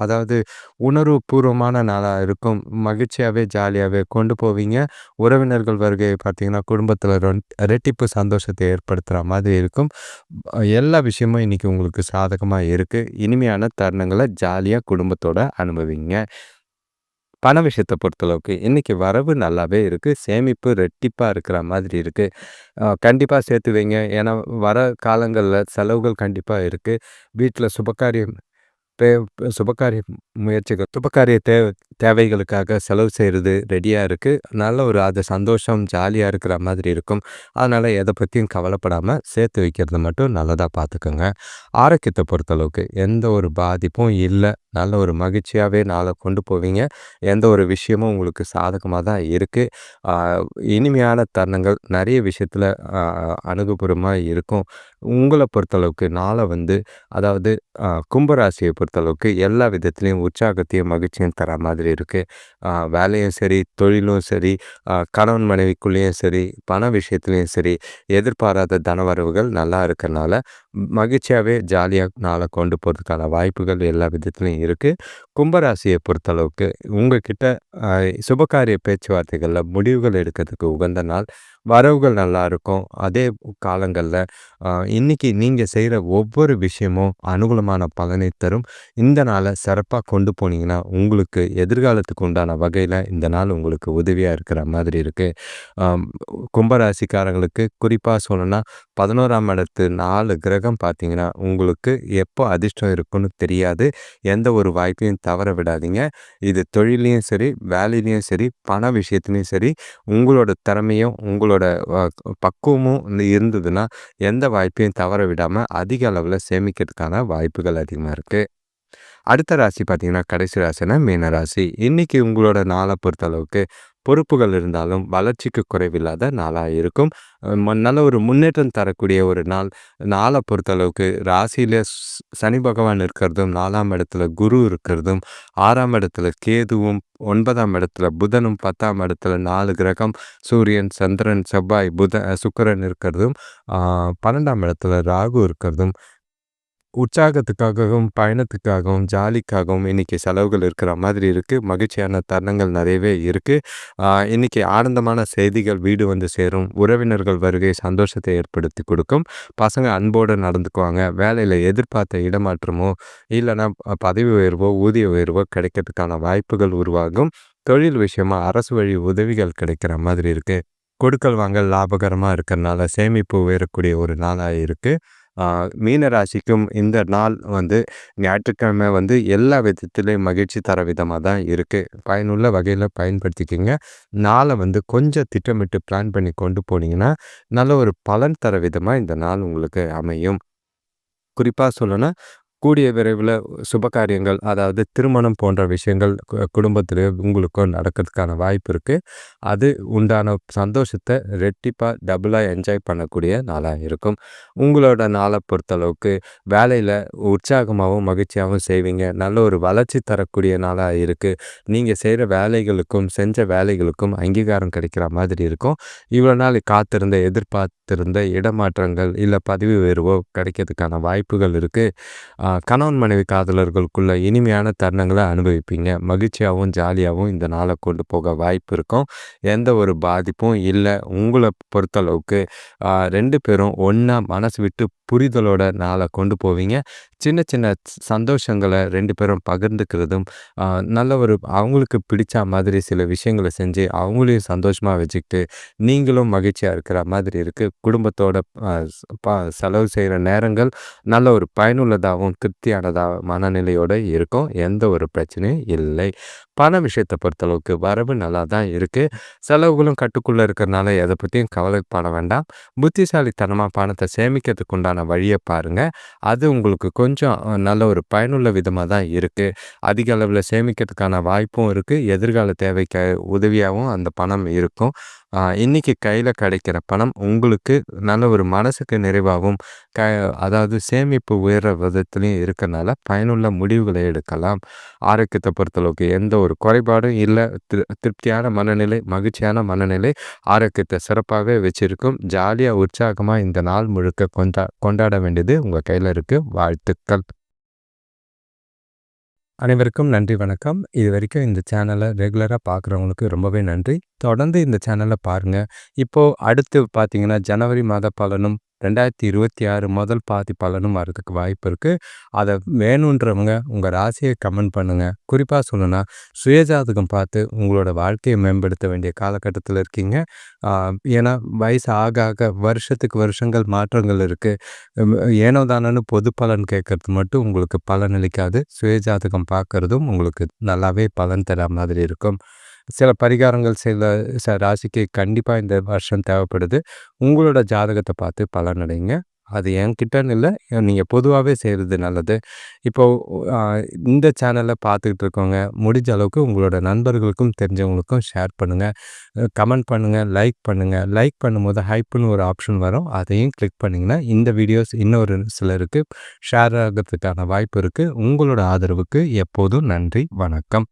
[SPEAKER 1] அதாவது உணர்வுபூர்வமான நாளா இருக்கும். மகிழ்ச்சியாவே, ஜாலியாவே கொண்டு போவீங்க. உறவினர்கள் வருகை பார்த்தீங்கன்னா, குடும்பத்தில ரெட்டிப்பு சந்தோஷத்தை ஏற்படுத்துற மாதிரி இருக்கும். எல்லா விஷயமும் இன்னைக்கு உங்களுக்கு சாதகமா இருக்கு. இனிமையான தருணங்கள ஜாலியா குடும்பத்தோட அனுபவிங்க. பண விஷயத்த பொறுத்தளவுக்கு இன்னைக்கு வரவு நல்லாவே இருக்கு. சேமிப்பு ரெட்டிப்பா இருக்கிற மாதிரி இருக்கு. கண்டிப்பா சேர்த்து வைங்க. ஏன்னா, வர காலங்கள்ல செலவுகள் கண்டிப்பா இருக்கு. வீட்ல சுபகாரியம் தே சுபகாரிய சுபகாரிய தேவைகளுக்காக செலவு செய்கிறது ரெடியா இருக்கு. நல்ல ஒரு அது சந்தோஷம், ஜாலியா இருக்கிற மாதிரி இருக்கும். அதனால எத பத்தியும் கவலைப்படாம சேர்த்து வைக்கிறது மட்டும் நல்லதா பார்த்துக்கங்க. ஆரோக்கியத்த பொறுத்தளவுக்கு எந்த ஒரு பாதிப்பும் இல்ல. நல்ல ஒரு மகிழ்ச்சியாவே நாள கொண்டு போவீங்க. எந்த ஒரு விஷயமும் உங்களுக்கு சாதகமா தான் இருக்கு. ஆ இனிமையான தருணங்கள் நெறைய விஷயத்துல அ அணுகுபுறமா இருக்கும். உங்கள பொறுத்தளவுக்கு நாள அதாவது கும்பராசியை பொறுத்தளவுக்கு எல்லா விதத்திலயும் உற்சாகத்தையும், மகிழ்ச்சியும் தர மாதிரி இருக்கு. வேலையும் சரி, தொழிலும் சரி, கணவன் மனைவிக்குள்ளேயும் சரி, பண விஷயத்துலயும் சரி, எதிர்பாராத தனவரவுகள் நல்லா இருக்கனால, மகிழ்ச்சியாவே ஜாலியா நாள கொண்டு போறதுக்கான வாய்ப்புகள் எல்லா விதத்திலயும் இருக்கு. கும்பராசியை பொறுத்தளவுக்கு உங்ககிட்ட அ சுபகாரிய பேச்சுவார்த்தைகள்ல முடிவுகள் எடுக்கிறதுக்கு உகந்த நாள். வரவுகள் நல்லா இருக்கும். அதே காலங்கள்ல இன்னைக்கு நீங்க செய்ற ஒவ்வொரு விஷயமும் அனுகூலமான பலனை தரும். இந்த நாள சிறப்பா கொண்டு போனீங்கன்னா, உங்களுக்கு எதிர்காலத்துக்கு உண்டான வகையில இந்த நாள் உங்களுக்கு உதவியா இருக்கிற மாதிரி இருக்கு. அம் கும்பராசிக்காரங்களுக்கு குறிப்பா சொல்லணும்னா, 11ஆம் இடத்து 4 கிரகம் பார்த்தீங்கன்னா, உங்களுக்கு எப்போ அதிர்ஷ்டம் இருக்குன்னு தெரியாது. எந்த ஒரு வாய்ப்பையும் தவற விடாதீங்க. இது தொழில்லயும் சரி, வேலையிலயும் சரி, பண விஷயத்துலயும் சரி, உங்களோட திறமையும், உங்களோட அ பக்குவமும் இருந்ததுன்னா, எந்த வாய்ப்பையும் தவற விடாம அதிக அளவுல சேமிக்கிறதுக்கான வாய்ப்புகள் அதிகமா இருக்கு. அடுத்த ராசி பார்த்தீங்கன்னா, கடைசி ராசினா மீன ராசி. இன்னைக்கு உங்களோட நாள பொறுத்தளவுக்கு பொறுப்புகள் இருந்தாலும் வளர்ச்சிக்கு குறைவில்லாத நாளா இருக்கும். நல்ல ஒரு முன்னேற்றம் தரக்கூடிய ஒரு நாள். நாள பொறுத்தளவுக்கு ராசியில சனி பகவான் இருக்கிறதும், 4ஆம் இடத்துல குரு இருக்கிறதும், 6ஆம் இடத்துல கேதுவும், 9ஆம் இடத்துல புதனும், 10ஆம் இடத்துல 4 கிரகம் சூரியன், சந்திரன், செவ்வாய், சுக்கிரன் இருக்கிறதும், 12ஆம் இடத்துல ராகு இருக்கிறதும், உற்சாகத்துக்காகவும், பயணத்துக்காகவும், ஜாலிக்காகவும் இன்னைக்கு செலவுகள் இருக்கிற மாதிரி இருக்கு. மகிழ்ச்சியான தருணங்கள் நிறையவே இருக்கு. இன்னைக்கு ஆனந்தமான செய்திகள் வீடு வந்து சேரும். உறவினர்கள் வருகை சந்தோஷத்தை ஏற்படுத்தி கொடுக்கும். பசங்க அன்போடு நடந்துக்குவாங்க. வேலையில எதிர்பார்த்த இடமாற்றமோ, இல்லன்னா பதவி உயர்வோ, ஊதிய உயர்வோ கிடைக்கிறதுக்கான வாய்ப்புகள் உருவாகும். தொழில் விஷயமா அரசு வழி உதவிகள் கிடைக்கிற மாதிரி இருக்கு. கொடுக்கல் வாங்கல் லாபகரமா இருக்கிறனால சேமிப்பு உயரக்கூடிய ஒரு நாளா இருக்கு. ஆ மீன ராசிக்கும் இந்த நாள் ஞாயிற்றுக்கிழமை எல்லா விதத்திலயும் மகிழ்ச்சி தர விதமா தான் இருக்கு. பயனுள்ள வகையில பயன்படுத்திக்கங்க. நாள கொஞ்சம் திட்டமிட்டு பிளான் பண்ணி கொண்டு போனீங்கன்னா, நல்ல ஒரு பலன் தர விதமா இந்த நாள் உங்களுக்கு அமையும். குறிப்பா சொல்லணும்னா, கூடிய விரைவில சுபகாரியங்கள், அதாவது திருமணம் போன்ற விஷயங்கள் குடும்பத்திலயோ உங்களுக்கோ நடக்கிறதுக்கான வாய்ப்பு இருக்கு. அது உண்டான சந்தோஷத்த ரெட்டிப்பா, டபுளா என்ஜாய் பண்ணக்கூடிய நாளா இருக்கும். உங்களோட நாள பொறுத்தளவுக்கு வேலையில உற்சாகமாவும், மகிழ்ச்சியாவும் செய்வீங்க. நல்ல ஒரு வளர்ச்சி தரக்கூடிய நாளா இருக்கு. நீங்க செய்ற வேலைகளுக்கும், செஞ்ச வேலைகளுக்கும் அங்கீகாரம் கிடைக்கிற மாதிரி இருக்கும். இவ்வளோ நாள் காத்திருந்த, எதிர்பார்த்திருந்த இடமாற்றங்கள், இல்ல பதவி உயர்வோ கிடைக்கிறதுக்கான வாய்ப்புகள் இருக்கு. கணவன் மனைவி காதலர்களுக்குள்ள இனிமையான தருணங்கள அனுபவிப்பீங்க. மகிழ்ச்சியாவும், ஜாலியாவும் இந்த நாள கொண்டு போக வாய்ப்பு இருக்கும். எந்த ஒரு பாதிப்பும் இல்ல. உங்கள பொறுத்தளவுக்கு 2 பேரும் ஒண்ணா மனசு விட்டு புரிதலோட நாள கொண்டு போவீங்க. சின்ன சின்ன சந்தோஷங்கள 2 பேரும் பகிர்ந்துக்கிறதும், நல்ல ஒரு அவங்களுக்கு பிடிச்ச மாதிரி சில விஷயங்கள செஞ்சு, அவங்களையும் சந்தோஷமா வச்சுக்கிட்டு, நீங்களும் மகிழ்ச்சியா இருக்கிற மாதிரி இருக்கு. குடும்பத்தோட அ ஸ் ப செலவு செய்ற நேரங்கள் நல்ல ஒரு பயனுள்ளதாகவும், திருப்தியானதா மனநிலையோட இருக்கும். எந்த ஒரு பிரச்சனையும் இல்லை. பண விஷயத்த பொறுத்தளவுக்கு வரவு நல்லா தான் இருக்கு. செலவுகளும் கட்டுக்குள்ள இருக்கிறனால எத பத்தியும் கவலைப்பட வேண்டாம். புத்திசாலித்தனமா பணத்த சேமிக்கிறதுக்கு உண்டான வழிய பாருங்க. அது உங்களுக்கு கொஞ்சம் நல்ல ஒரு பயனுள்ள விதமா தான் இருக்கு. அதிக அளவுல சேமிக்கிறதுக்கான வாய்ப்பும் இருக்கு. எதிர்கால தேவைக்கு உதவியாவும் அந்த பணம் இருக்கும். இன்னைக்கு கையில கிடைக்கிற பணம் உங்களுக்கு நல்ல ஒரு மனசுக்கு நிறைவாகவும், க அதாவது சேமிப்பு உயர்ற விதத்திலயும் இருக்கனால பயனுள்ள முடிவுகளை எடுக்கலாம். ஆரோக்கியத்த பொறுத்தளவுக்கு எந்த ஒரு குறைபாடும் இல்ல. திருப்தியான மனநிலை, மகிழ்ச்சியான மனநிலை ஆரோக்கியத்த சிறப்பாவே வச்சிருக்கும். ஜாலியா, உற்சாகமா இந்த நாள் முழுக்க கொண்டாட வேண்டியது உங்க கையில இருக்கு. வாழ்த்துக்கள். அனைவருக்கும் நன்றி, வணக்கம். இதுவரைக்கும் இந்த சேனலை ரெகுலரா பார்க்குறவங்களுக்கு ரொம்பவே நன்றி. தொடர்ந்து இந்த சேனலை பாருங்க. இப்போ அடுத்து பார்த்தீங்கன்னா, ஜனவரி மாத பலனும் 2026 முதல் பாதி பலனும் வரதுக்கு வாய்ப்பு இருக்கு. அதை வேணுன்றவங்க உங்க ராசியை கமெண்ட் பண்ணுங்க. குறிப்பா சொல்லணும்னா, சுயஜாதகம் பார்த்து உங்களோட வாழ்க்கையை மேம்படுத்த வேண்டிய காலகட்டத்தில் இருக்கீங்க. ஏன்னா வயசு ஆக ஆக வருஷத்துக்கு வருஷங்கள் மாற்றங்கள் இருக்கு. ஏனோ தானோன்னு பொது பலன் கேட்கறது மட்டும் உங்களுக்கு பலனளிக்காது. சுயஜாதகம் பார்க்கறதும் உங்களுக்கு நல்லாவே பலன் தர மாதிரி இருக்கும். சில பரிகாரங்கள் சில ராசிக்கு கண்டிப்பாக இந்த வருஷம் தேவைப்படுது. உங்களோட ஜாதகத்தை பார்த்து பலனடைங்க. அது என்கிட்டன்னு இல்லை, நீங்கள் பொதுவாகவே செய்கிறது நல்லது. இப்போது இந்த சேனலை பார்த்துக்கிட்டு இருக்கவங்க முடிஞ்ச அளவுக்கு உங்களோட நண்பர்களுக்கும் தெரிஞ்சவங்களுக்கும் ஷேர் பண்ணுங்கள், கமெண்ட் பண்ணுங்கள், லைக் பண்ணுங்கள். லைக் பண்ணும்போது ஹைப்புன்னு ஒரு ஆப்ஷன் வரும், அதையும் கிளிக் பண்ணிங்கன்னா இந்த வீடியோஸ் இன்னொரு சிலருக்கு ஷேர் ஆகிறதுக்கான வாய்ப்பு இருக்குது. உங்களோட ஆதரவுக்கு எப்போதும் நன்றி, வணக்கம்.